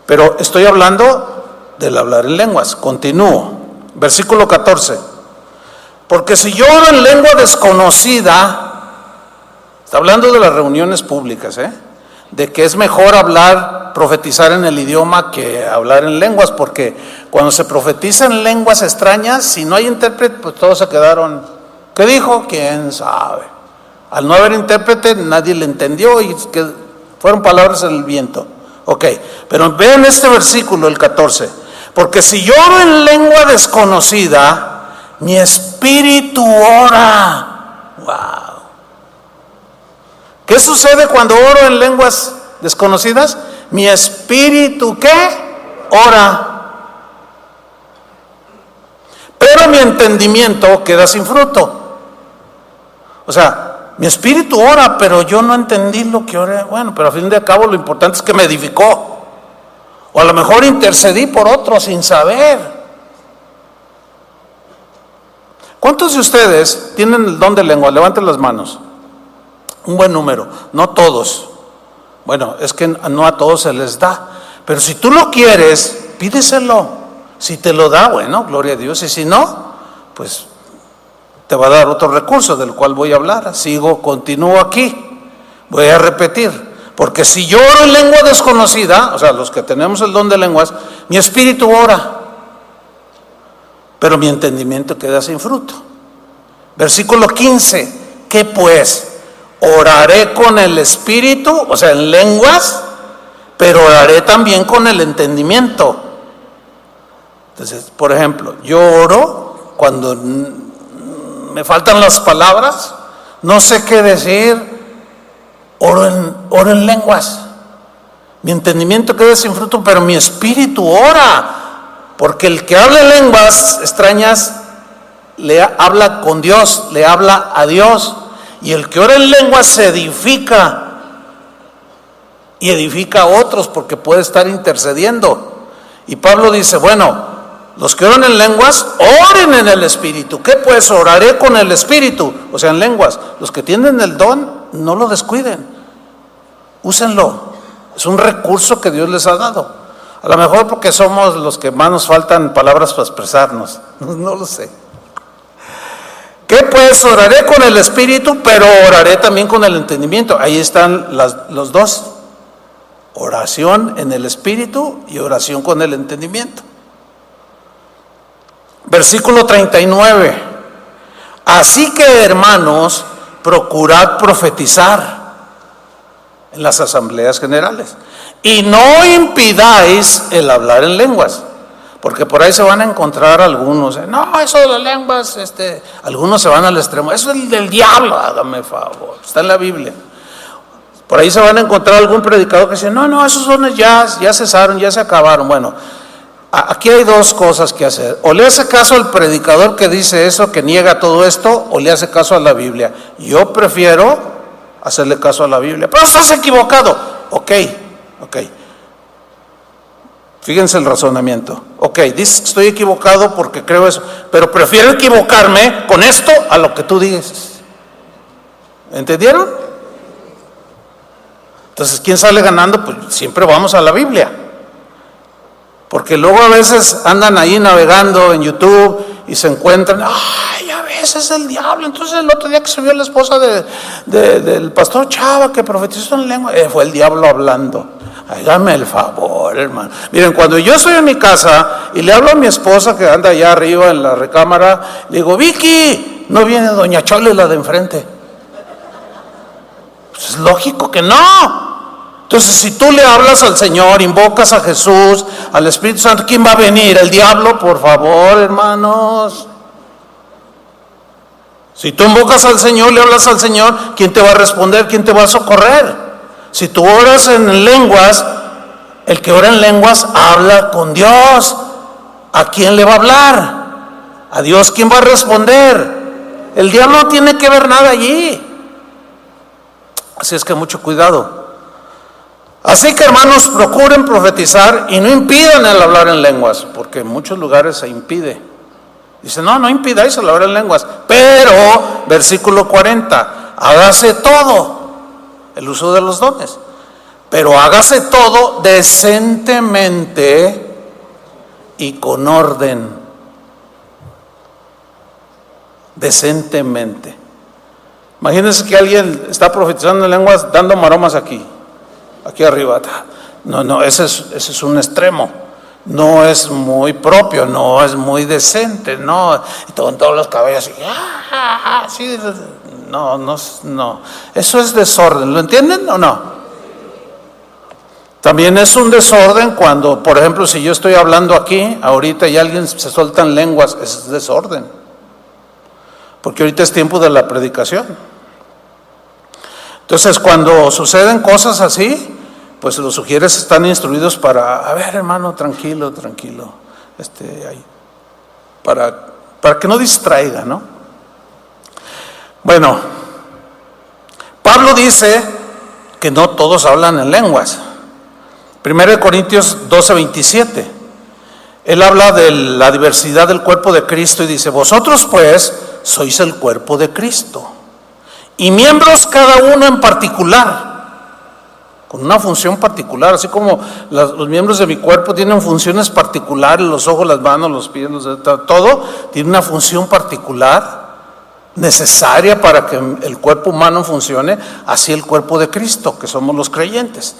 Pero estoy hablando del hablar en lenguas. Continúo. Versículo 14. Porque si yo oro en lengua desconocida, está hablando de las reuniones públicas, de que es mejor profetizar en el idioma que hablar en lenguas, porque cuando se profetiza en lenguas extrañas, si no hay intérprete, pues todos se quedaron, ¿qué dijo? ¿Quién sabe? Al no haber intérprete, nadie le entendió y fueron palabras en el viento. Ok, pero vean este versículo, el 14. Porque si yo oro en lengua desconocida, mi espíritu ora. Wow. ¿Qué sucede cuando oro en lenguas desconocidas? Mi espíritu, ¿qué? Ora. Pero mi entendimiento queda sin fruto. O sea, mi espíritu ora, pero yo no entendí lo que oré. Bueno, pero a fin de cabo lo importante es que me edificó. O a lo mejor intercedí por otro sin saber. ¿Cuántos de ustedes tienen el don de lengua? Levanten las manos. Un buen número. No todos. Bueno, es que no a todos se les da. Pero si tú lo quieres, pídeselo. Si te lo da, bueno, gloria a Dios. Y si no, pues te va a dar otro recurso del cual voy a hablar. Continúo aquí. Voy a repetir. Porque si yo oro en lengua desconocida, o sea, los que tenemos el don de lenguas, mi espíritu ora, pero mi entendimiento queda sin fruto. Versículo 15. ¿Qué pues? Oraré con el espíritu, o sea, en lenguas, pero oraré también con el entendimiento. Entonces, por ejemplo, yo oro cuando me faltan las palabras, no sé qué decir, oro en lenguas. Mi entendimiento queda sin fruto, pero mi espíritu ora. Porque el que habla en lenguas extrañas le habla con Dios, le habla a Dios. Y el que ora en lenguas se edifica y edifica a otros porque puede estar intercediendo. Y Pablo dice, bueno, los que oran en lenguas, oren en el Espíritu. ¿Qué pues? Oraré con el Espíritu, o sea, en lenguas. Los que tienen el don, no lo descuiden. Úsenlo. Es un recurso que Dios les ha dado. A lo mejor porque somos los que más nos faltan palabras para expresarnos. No lo sé. ¿Qué pues? Oraré con el Espíritu, pero oraré también con el entendimiento. Ahí están los dos. Oración en el Espíritu y oración con el entendimiento. Versículo 39. Así que, hermanos, procurad profetizar en las asambleas generales y no impidáis el hablar en lenguas, porque por ahí se van a encontrar algunos, no, eso de las lenguas, algunos se van al extremo, eso es del diablo, hágame favor, está en la Biblia. Por ahí se van a encontrar algún predicador que dice, no, esos dones ya cesaron, ya se acabaron. Bueno, aquí hay dos cosas que hacer: o le hace caso al predicador que dice eso, que niega todo esto, o le hace caso a la Biblia. Yo prefiero hacerle caso a la Biblia. Pero estás equivocado. Ok. Fíjense el razonamiento. Ok, dices que estoy equivocado porque creo eso, pero prefiero equivocarme con esto a lo que tú dices. ¿Entendieron? Entonces, ¿quién sale ganando? Pues siempre vamos a la Biblia. Porque luego a veces andan ahí navegando en YouTube y se encuentran, ay, a veces es el diablo. Entonces el otro día que se vio la esposa del pastor Chava que profetizó en lengua, fue el diablo hablando. Hágame el favor, hermano. Miren, cuando yo estoy en mi casa y le hablo a mi esposa que anda allá arriba en la recámara, le digo, Vicky, no viene doña Chole, la de enfrente. Pues es lógico que no. Entonces, si tú le hablas al Señor, invocas a Jesús, al Espíritu Santo, ¿quién va a venir? ¿El diablo? Por favor, hermanos. Si tú invocas al Señor, le hablas al Señor, ¿quién te va a responder? ¿Quién te va a socorrer? Si tú oras en lenguas, el que ora en lenguas habla con Dios. ¿A quién le va a hablar? A Dios. ¿Quién va a responder? El diablo no tiene que ver nada allí. Así es que mucho cuidado. Así que, hermanos, procuren profetizar y no impidan el hablar en lenguas, porque en muchos lugares se impide. Dice, no impidáis el hablar en lenguas, pero, versículo 40, hágase todo, el uso de los dones, pero hágase todo decentemente y con orden. Decentemente. Imagínense que alguien está profetizando en lenguas dando maromas aquí arriba. No, ese es un extremo. No es muy propio, no es muy decente, no. Y con todos los cabellos así, no. Eso es desorden, ¿lo entienden o no? También es un desorden cuando, por ejemplo, si yo estoy hablando aquí ahorita y alguien se suelta en lenguas, es desorden. Porque ahorita es tiempo de la predicación. Entonces, cuando suceden cosas así, pues los sugieres están instruidos para, a ver, hermano, tranquilo, ahí, para que no distraiga, ¿no? Bueno, Pablo dice que no todos hablan en lenguas. 1 Corintios 12:27. Él habla de la diversidad del cuerpo de Cristo y dice, vosotros pues sois el cuerpo de Cristo y miembros cada uno en particular, con una función particular, así como los miembros de mi cuerpo tienen funciones particulares, los ojos, las manos, los pies, todo tiene una función particular necesaria para que el cuerpo humano funcione, así el cuerpo de Cristo, que somos los creyentes.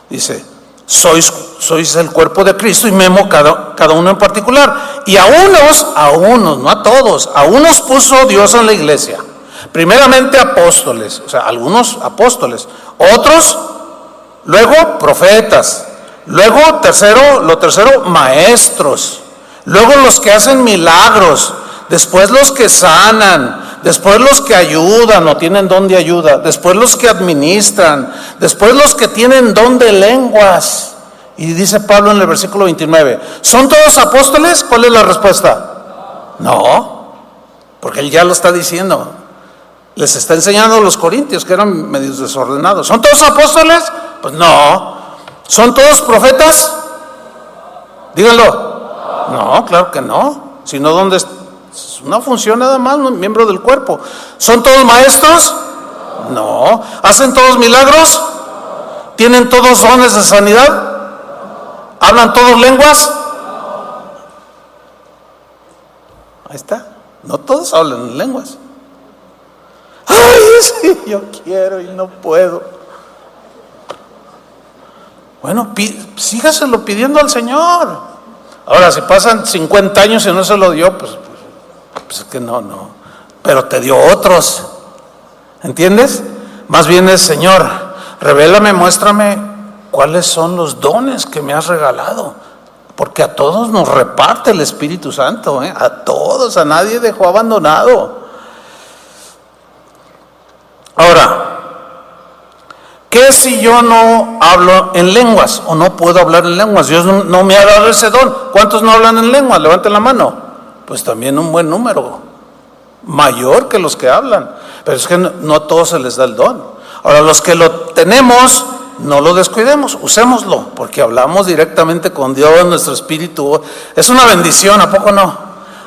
Dice, sois el cuerpo de Cristo y miembro cada uno en particular. Y a unos, no a todos, a unos puso Dios en la iglesia. Primeramente apóstoles, o sea, algunos apóstoles, otros luego profetas, luego lo tercero maestros, luego los que hacen milagros, después los que sanan, después los que ayudan o tienen don de ayuda, después los que administran, después los que tienen don de lenguas. Y dice Pablo en el versículo 29, ¿son todos apóstoles? ¿Cuál es la respuesta? No, porque él ya lo está diciendo. Les está enseñando a los corintios que eran medios desordenados. ¿Son todos apóstoles? Pues no. ¿Son todos profetas? Díganlo. No, claro que no. Sino ¿dónde es una función nada más, un miembro del cuerpo? ¿Son todos maestros? No. ¿Hacen todos milagros? ¿Tienen todos dones de sanidad? ¿Hablan todos lenguas? Ahí está. No todos hablan en lenguas. Ay, sí, yo quiero y no puedo. Bueno, sígaselo pidiendo al Señor. Ahora, si pasan 50 años y no se lo dio, pues es que no. Pero te dio otros. ¿Entiendes? Más bien es, Señor, revélame, muéstrame cuáles son los dones que me has regalado. Porque a todos nos reparte el Espíritu Santo, a todos, a nadie dejó abandonado. Ahora, ¿qué si yo no hablo en lenguas o no puedo hablar en lenguas? Dios no me ha dado ese don. ¿Cuántos no hablan en lenguas? Levanten la mano. Pues también un buen número, mayor que los que hablan. Pero es que no a todos se les da el don. Ahora, los que lo tenemos, no lo descuidemos, usémoslo, porque hablamos directamente con Dios, nuestro espíritu. Es una bendición, ¿a poco no?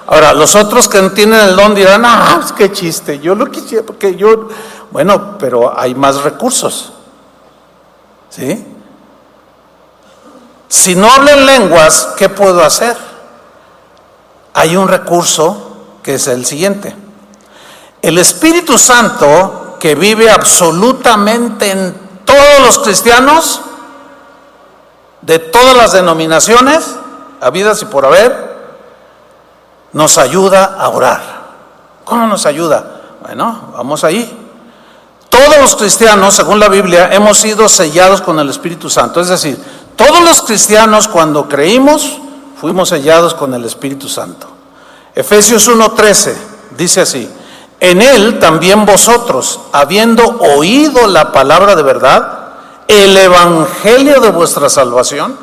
Ahora, los otros que no tienen el don dirán, es que chiste, yo lo quisiera, porque yo... Bueno, pero hay más recursos. ¿Sí? Si no hablo en lenguas, ¿qué puedo hacer? Hay un recurso que es el siguiente. El Espíritu Santo, que vive absolutamente en todos los cristianos, de todas las denominaciones, habidas y por haber, nos ayuda a orar. ¿Cómo nos ayuda? Bueno, vamos ahí. Todos los cristianos, según la Biblia, hemos sido sellados con el Espíritu Santo. Es decir, todos los cristianos cuando creímos, fuimos sellados con el Espíritu Santo. Efesios 1:13 dice así: en Él también vosotros, habiendo oído la palabra de verdad, el evangelio de vuestra salvación,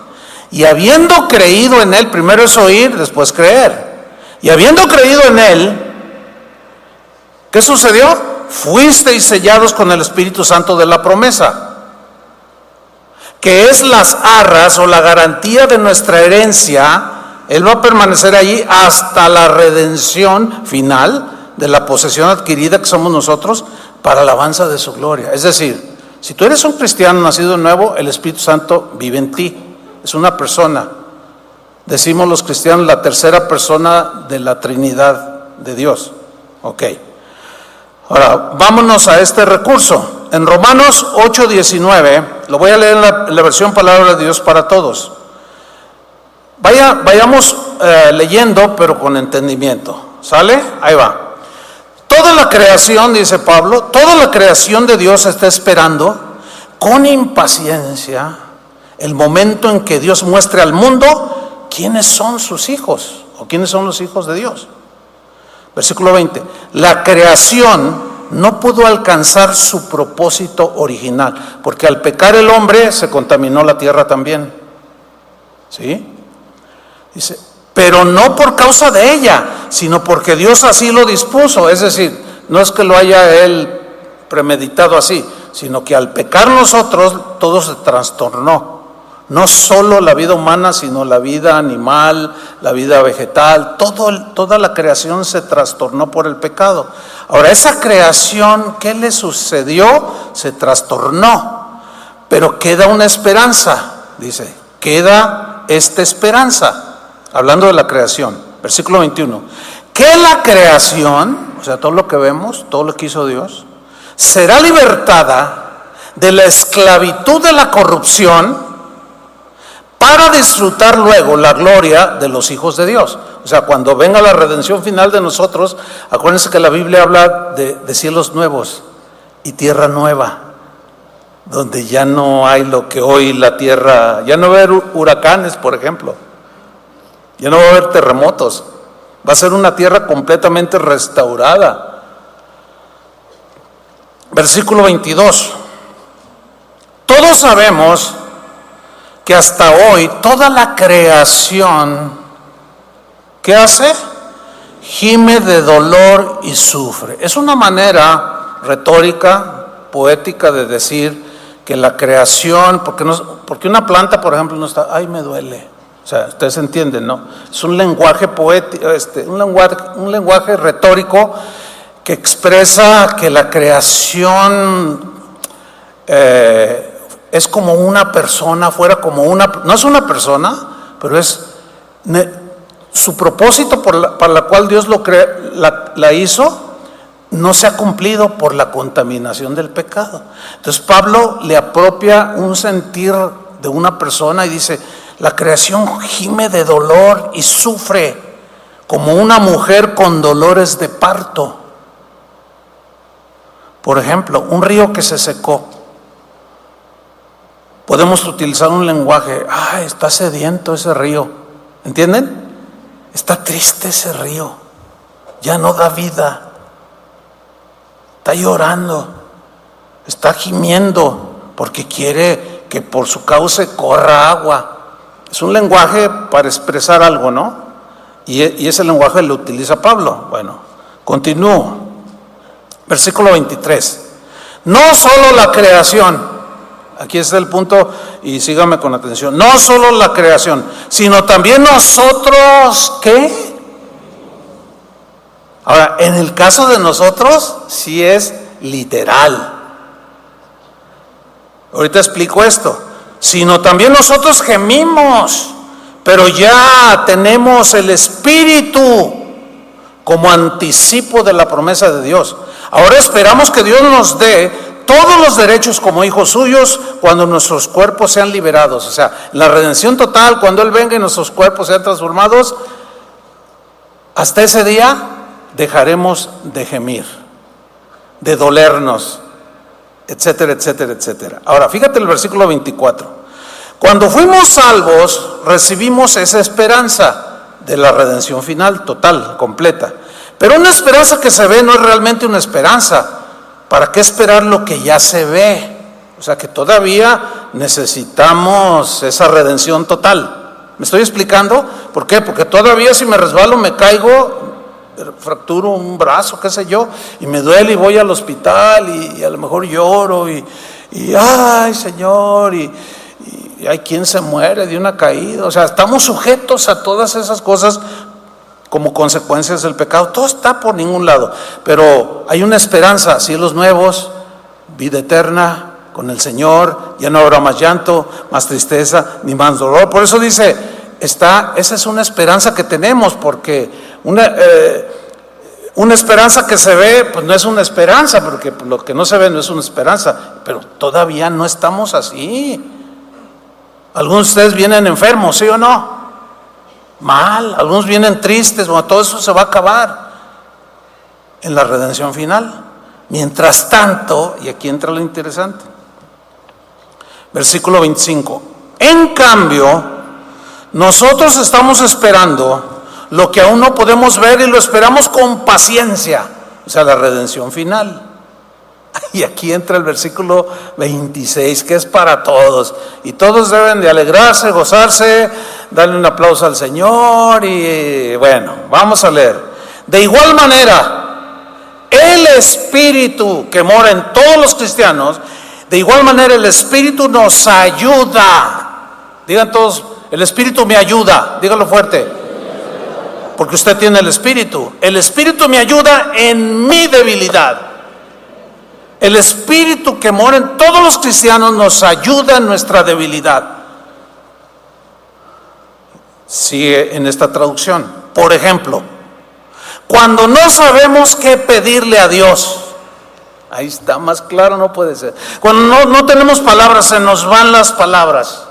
y habiendo creído en Él, primero es oír, después creer, y habiendo creído en Él, ¿qué sucedió? Fuisteis sellados con el Espíritu Santo de la promesa, que es las arras o la garantía de nuestra herencia. Él va a permanecer allí hasta la redención final de la posesión adquirida que somos nosotros para la alabanza de su gloria. Es decir, si tú eres un cristiano nacido de nuevo, el Espíritu Santo vive en ti, es una persona. Decimos los cristianos la tercera persona de la Trinidad de Dios. Ok. Ahora, vámonos a este recurso. En Romanos 8:19, lo voy a leer en la versión Palabra de Dios para Todos. Vayamos leyendo, pero con entendimiento. ¿Sale? Ahí va. Toda la creación, dice Pablo, toda la creación de Dios está esperando con impaciencia el momento en que Dios muestre al mundo quiénes son sus hijos o quiénes son los hijos de Dios. Versículo 20. La creación no pudo alcanzar su propósito original, porque al pecar el hombre se contaminó la tierra también. ¿Sí? Dice, pero no por causa de ella, sino porque Dios así lo dispuso. Es decir, no es que lo haya Él premeditado así, sino que al pecar nosotros todo se trastornó. No solo la vida humana, sino la vida animal, la vida vegetal, toda la creación se trastornó por el pecado. Ahora, esa creación, ¿qué le sucedió? Se trastornó, pero queda una esperanza, dice, queda esta esperanza, hablando de la creación, versículo 21, que la creación, o sea, todo lo que vemos, todo lo que hizo Dios, será libertada de la esclavitud de la corrupción, para disfrutar luego la gloria de los hijos de Dios. O sea, cuando venga la redención final de nosotros, acuérdense que la Biblia habla de cielos nuevos y tierra nueva, donde ya no hay lo que hoy la tierra, ya no va a haber huracanes, por ejemplo, ya no va a haber terremotos, va a ser una tierra completamente restaurada. Versículo 22. Todos sabemos que hasta hoy toda la creación, ¿qué hace? Gime de dolor y sufre. Es una manera retórica, poética de decir que la creación, porque una planta, por ejemplo, no está, ay, me duele. O sea, ustedes entienden, ¿no? Es un lenguaje poético, un lenguaje retórico que expresa que la creación es como una persona, no es una persona, pero es su propósito para la cual Dios la hizo, no se ha cumplido por la contaminación del pecado. Entonces Pablo le apropia un sentir de una persona y dice, La creación gime de dolor y sufre como una mujer con dolores de parto. Por ejemplo, un río que se secó. Podemos utilizar un lenguaje, está sediento ese río. ¿Entienden? Está triste ese río. Ya no da vida. Está llorando. Está gimiendo porque quiere que por su cauce corra agua. Es un lenguaje para expresar algo, ¿no? Y ese lenguaje lo utiliza Pablo. Bueno, continúo. Versículo 23. No solo la creación, aquí está el punto y sígame con atención. No solo la creación, sino también nosotros, ¿qué? Ahora, en el caso de nosotros, sí es literal. Ahorita explico esto. Sino también nosotros gemimos, pero ya tenemos el Espíritu como anticipo de la promesa de Dios. Ahora esperamos que Dios nos dé todos los derechos como hijos suyos cuando nuestros cuerpos sean liberados. O sea, la redención total, cuando Él venga y nuestros cuerpos sean transformados, hasta ese día dejaremos de gemir, de dolernos, etcétera, etcétera, etcétera. Ahora, fíjate el versículo 24. Cuando fuimos salvos, recibimos esa esperanza de la redención final, total, completa. Pero una esperanza que se ve no es realmente una esperanza. ¿Para qué esperar lo que ya se ve? O sea que todavía necesitamos esa redención total. ¿Me estoy explicando? ¿Por qué? Porque todavía si me resbalo, me caigo, fracturo un brazo, qué sé yo, y me duele y voy al hospital y a lo mejor lloro y ay Señor, y hay quien se muere de una caída. O sea, estamos sujetos a todas esas cosas como consecuencias del pecado. Todo está por ningún lado, pero hay una esperanza, cielos nuevos, vida eterna con el Señor. Ya no habrá más llanto, más tristeza, ni más dolor. Por eso dice, esa es una esperanza que tenemos, porque una esperanza que se ve, pues no es una esperanza, porque lo que no se ve no es una esperanza, pero todavía no estamos así. Algunos de ustedes vienen enfermos, ¿sí o no? Mal. Algunos vienen tristes. Bueno, todo eso se va a acabar en la redención final. Mientras tanto, y aquí entra lo interesante, versículo 25. En cambio, nosotros estamos esperando lo que aún no podemos ver y lo esperamos con paciencia, o sea, la redención final. Y aquí entra el versículo 26, que es para todos. Y todos deben de alegrarse, gozarse, darle un aplauso al Señor. Y bueno, vamos a leer. De igual manera, el Espíritu que mora en todos los cristianos, de igual manera el Espíritu nos ayuda. Digan todos, el Espíritu me ayuda. Díganlo fuerte. Porque usted tiene el Espíritu. El Espíritu me ayuda en mi debilidad. El Espíritu que mora en todos los cristianos nos ayuda en nuestra debilidad. Sigue en esta traducción. Por ejemplo, cuando no sabemos qué pedirle a Dios, ahí está, más claro no puede ser. Cuando no tenemos palabras, se nos van las palabras.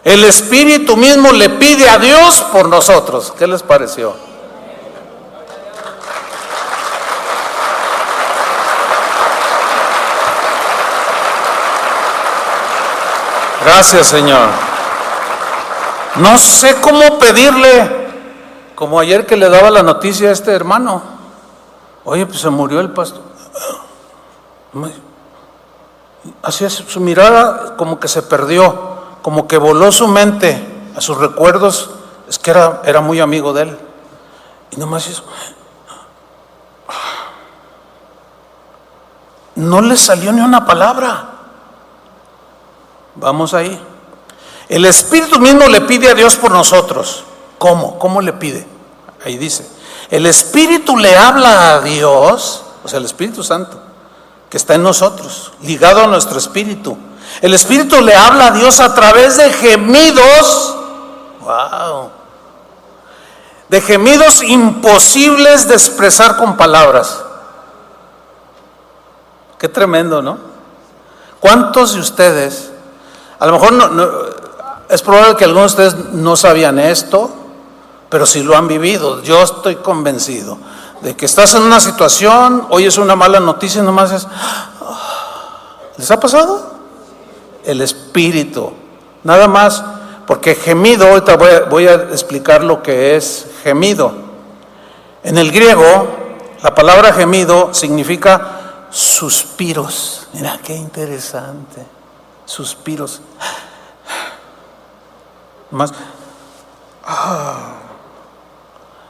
El Espíritu mismo le pide a Dios por nosotros. ¿Qué les pareció? Gracias, Señor. No sé cómo pedirle, como ayer que le daba la noticia a este hermano. Oye, pues se murió el pastor. Así es, su mirada como que se perdió, como que voló su mente a sus recuerdos. Es que era muy amigo de él. Y nomás hizo. No le salió ni una palabra. Vamos ahí. El Espíritu mismo le pide a Dios por nosotros. ¿Cómo? ¿Cómo le pide? Ahí dice, el Espíritu le habla a Dios, o sea, el Espíritu Santo, que está en nosotros, ligado a nuestro espíritu. El Espíritu le habla a Dios a través de gemidos, wow, de gemidos imposibles de expresar con palabras. Qué tremendo, ¿no? ¿Cuántos de ustedes A lo mejor es probable que algunos de ustedes no sabían esto, pero sí lo han vivido. Yo estoy convencido de que estás en una situación, oyes una mala noticia y nomás es, ¿les ha pasado? El espíritu, nada más, porque gemido, ahorita voy a explicar lo que es gemido. En el griego, la palabra gemido significa suspiros. Mira qué interesante, suspiros. Más.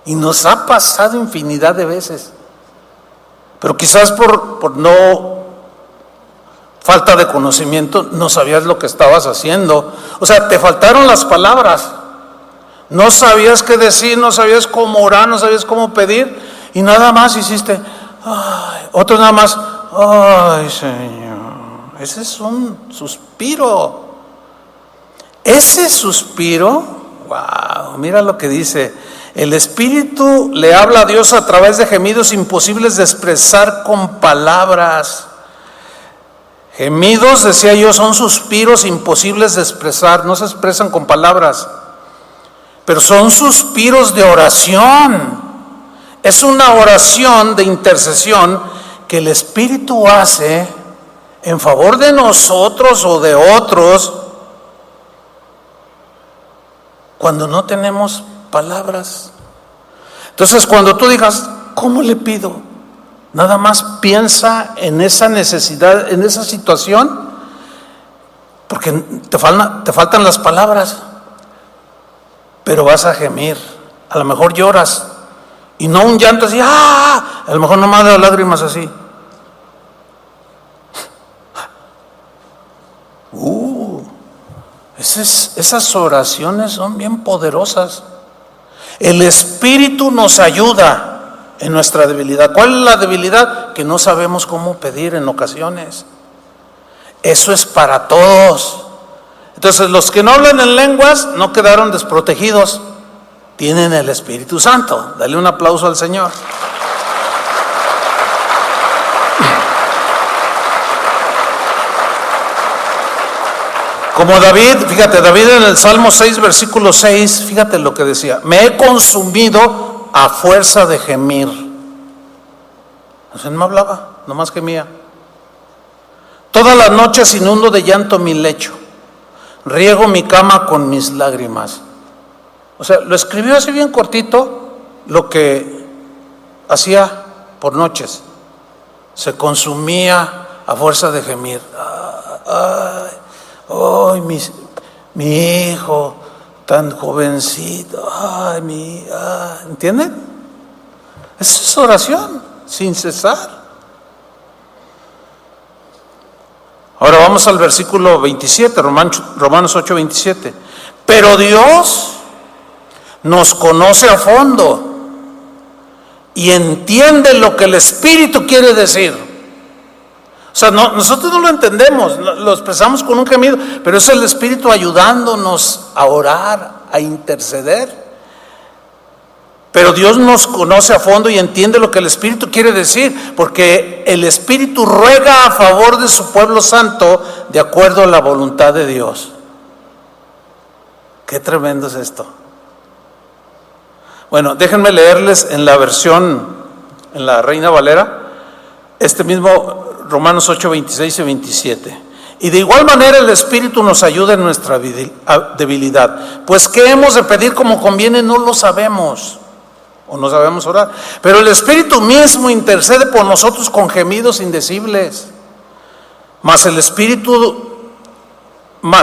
Y nos ha pasado infinidad de veces, pero quizás por no falta de conocimiento no sabías lo que estabas haciendo. O sea, te faltaron las palabras, no sabías qué decir, no sabías cómo orar, no sabías cómo pedir, y nada más hiciste, ay, otro nada más, ay Señor. Ese es un suspiro. Ese suspiro, wow, mira lo que dice: el Espíritu le habla a Dios a través de gemidos imposibles de expresar con palabras. Gemidos, decía yo, son suspiros imposibles de expresar, no se expresan con palabras, pero son suspiros de oración. Es una oración de intercesión que el Espíritu hace en favor de nosotros o de otros cuando no tenemos palabras. Entonces, cuando tú digas, ¿cómo le pido? Nada más piensa en esa necesidad, en esa situación, porque te faltan las palabras, pero vas a gemir. A lo mejor lloras, y no un llanto así, a lo mejor nomás de lágrimas así. Esas oraciones son bien poderosas. El Espíritu nos ayuda en nuestra debilidad. ¿Cuál es la debilidad? Que no sabemos cómo pedir en ocasiones. Eso es para todos. Entonces, los que no hablan en lenguas no quedaron desprotegidos. Tienen el Espíritu Santo. Dale un aplauso al Señor. Como David, fíjate, David en el Salmo 6, versículo 6, fíjate lo que decía: me he consumido a fuerza de gemir. O sea, no me hablaba, nomás gemía. Todas las noches inundo de llanto mi lecho, riego mi cama con mis lágrimas. O sea, lo escribió así bien cortito, lo que hacía por noches. Se consumía a fuerza de gemir. Ay, mi hijo tan jovencito, ¿entienden? Esa es oración sin cesar. Ahora vamos al versículo 27, Romanos 8, 27. Pero Dios nos conoce a fondo y entiende lo que el Espíritu quiere decir. O sea, nosotros no lo entendemos, lo expresamos con un gemido, pero es el Espíritu ayudándonos a orar, a interceder. Pero Dios nos conoce a fondo y entiende lo que el Espíritu quiere decir, porque el Espíritu ruega a favor de su pueblo santo de acuerdo a la voluntad de Dios. Qué tremendo es esto. Bueno, déjenme leerles en la versión, en la Reina Valera, este mismo Romanos 8, 26 y 27. Y de igual manera el Espíritu nos ayuda en nuestra debilidad. Pues ¿qué hemos de pedir como conviene? No lo sabemos, o no sabemos orar. Pero el Espíritu mismo intercede por nosotros con gemidos indecibles. Mas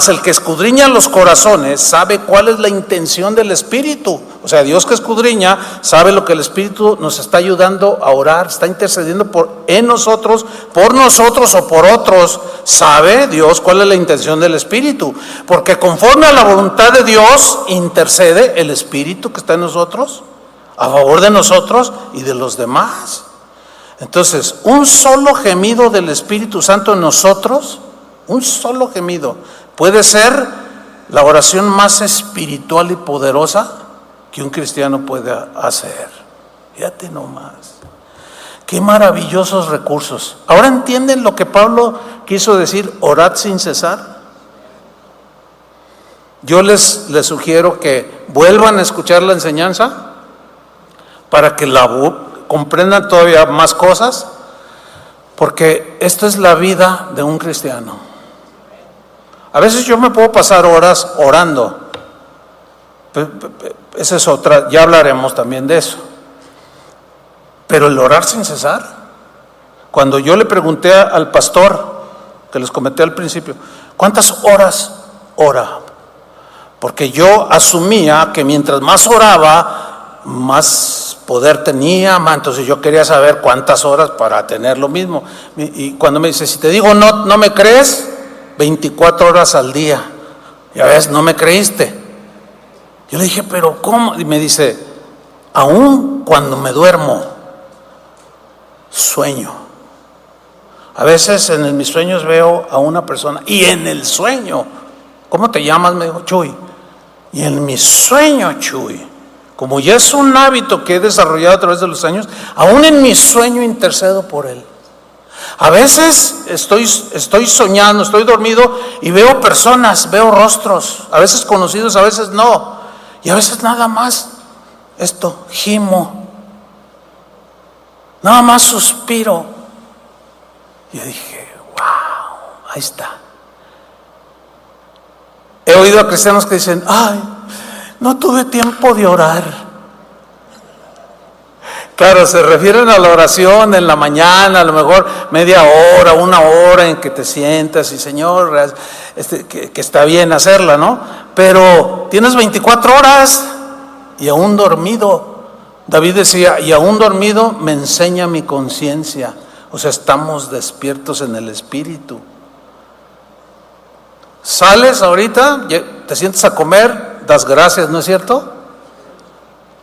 el que escudriña los corazones sabe cuál es la intención del Espíritu. O sea, Dios que escudriña sabe lo que el Espíritu nos está ayudando a orar, está intercediendo en nosotros, por nosotros o por otros. Sabe Dios cuál es la intención del Espíritu, porque conforme a la voluntad de Dios intercede el Espíritu que está en nosotros a favor de nosotros y de los demás. Entonces, un solo gemido del Espíritu Santo en nosotros, un solo gemido, puede ser la oración más espiritual y poderosa que un cristiano puede hacer. Fíjate nomás, qué maravillosos recursos. ¿Ahora entienden lo que Pablo quiso decir, orad sin cesar? yo les sugiero que vuelvan a escuchar la enseñanza para que comprendan todavía más cosas, porque esta es la vida de un cristiano. A veces yo me puedo pasar horas orando. Esa es otra, ya hablaremos también de eso. Pero el orar sin cesar. Cuando yo le pregunté al pastor, que les comenté al principio, ¿cuántas horas ora? Porque yo asumía que mientras más oraba, más poder tenía, entonces yo quería saber cuántas horas para tener lo mismo. Y cuando me dice, si te digo no me crees, 24 horas al día. Ya ves, no me creíste. Yo le dije, pero ¿cómo? Y me dice, aún cuando me duermo, sueño. A veces en mis sueños veo a una persona, y en el sueño, ¿cómo te llamas? Me dijo, Chuy. Y en mi sueño, Chuy, como ya es un hábito que he desarrollado a través de los años, aún en mi sueño intercedo por él. A veces estoy soñando, estoy dormido y veo personas, veo rostros, a veces conocidos, a veces no. Y a veces nada más gimo, nada más suspiro. Y yo dije, wow, ahí está. He oído a cristianos que dicen, ay, no tuve tiempo de orar. Claro, se refieren a la oración en la mañana, a lo mejor media hora, una hora en que te sientas y Señor, que está bien hacerla, ¿no? Pero tienes 24 horas y aún dormido. David decía, y aún dormido me enseña mi conciencia. O sea, estamos despiertos en el espíritu. Sales ahorita, te sientes a comer, das gracias, ¿no es cierto?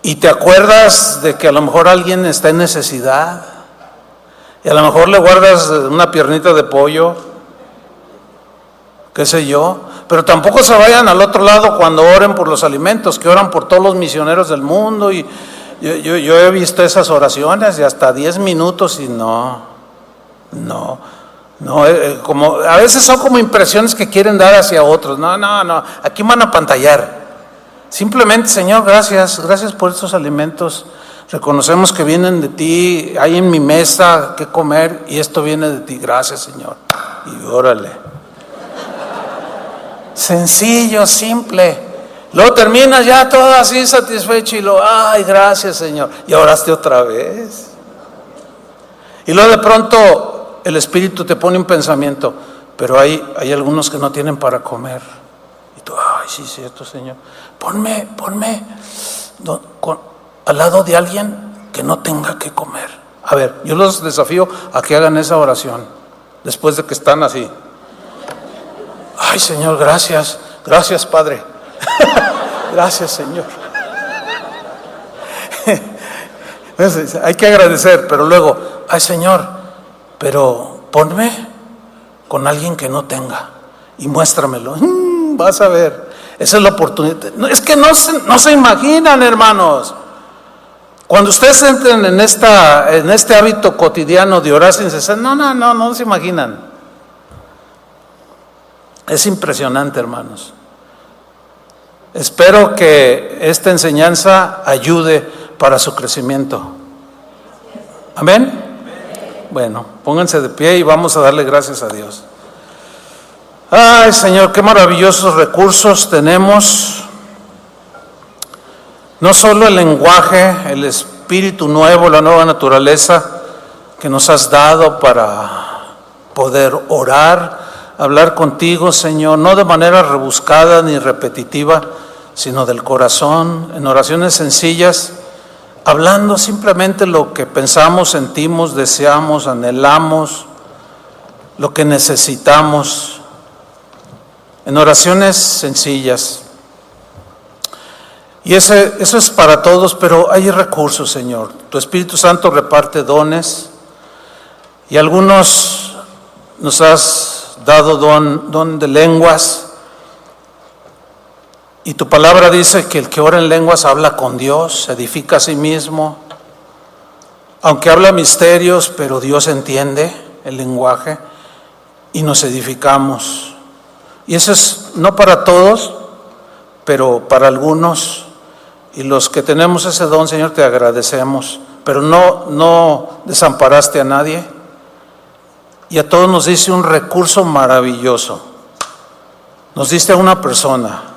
Y te acuerdas de que a lo mejor alguien está en necesidad. Y a lo mejor le guardas una piernita de pollo, qué sé yo. Pero tampoco se vayan al otro lado cuando oren por los alimentos, que oran por todos los misioneros del mundo. Y yo he visto esas oraciones de hasta 10 minutos y no, como a veces son como impresiones que quieren dar hacia otros. No, aquí van a pantallar. Simplemente, Señor, gracias por estos alimentos. Reconocemos que vienen de ti, hay en mi mesa que comer y esto viene de ti. Gracias, Señor. Y órale. Sencillo, simple. Luego terminas ya todo así satisfecho y luego, ay, gracias, Señor. Y oraste otra vez. Y luego de pronto el Espíritu te pone un pensamiento, pero hay algunos que no tienen para comer. Y tú, ay, sí, cierto, Señor. Ponme al lado de alguien que no tenga que comer. A ver, yo los desafío a que hagan esa oración después de que están así. Ay, Señor, gracias, Padre. Gracias, Señor. Hay que agradecer, pero luego, ay, Señor, pero ponme con alguien que no tenga y muéstramelo. Vas a ver, esa es la oportunidad. No, es que no se imaginan, hermanos. Cuando ustedes entren en este hábito cotidiano de orar sin cesar, no se imaginan. Es impresionante, hermanos. Espero que esta enseñanza ayude para su crecimiento. ¿Amén? Bueno, pónganse de pie y vamos a darle gracias a Dios. Ay, Señor, qué maravillosos recursos tenemos. No solo el lenguaje, el espíritu nuevo, la nueva naturaleza que nos has dado para poder orar, hablar contigo, Señor, no de manera rebuscada ni repetitiva, sino del corazón, en oraciones sencillas, hablando simplemente lo que pensamos, sentimos, deseamos, anhelamos, lo que necesitamos, en oraciones sencillas. Y eso es para todos, pero hay recursos, Señor. Tu Espíritu Santo reparte dones y algunos nos has dado don de lenguas. Y tu palabra dice que el que ora en lenguas habla con Dios, se edifica a sí mismo. Aunque habla misterios, pero Dios entiende el lenguaje y nos edificamos. Y eso es no para todos, pero para algunos, y los que tenemos ese don, Señor, te agradecemos, pero no desamparaste a nadie, y a todos nos diste un recurso maravilloso. Nos diste a una persona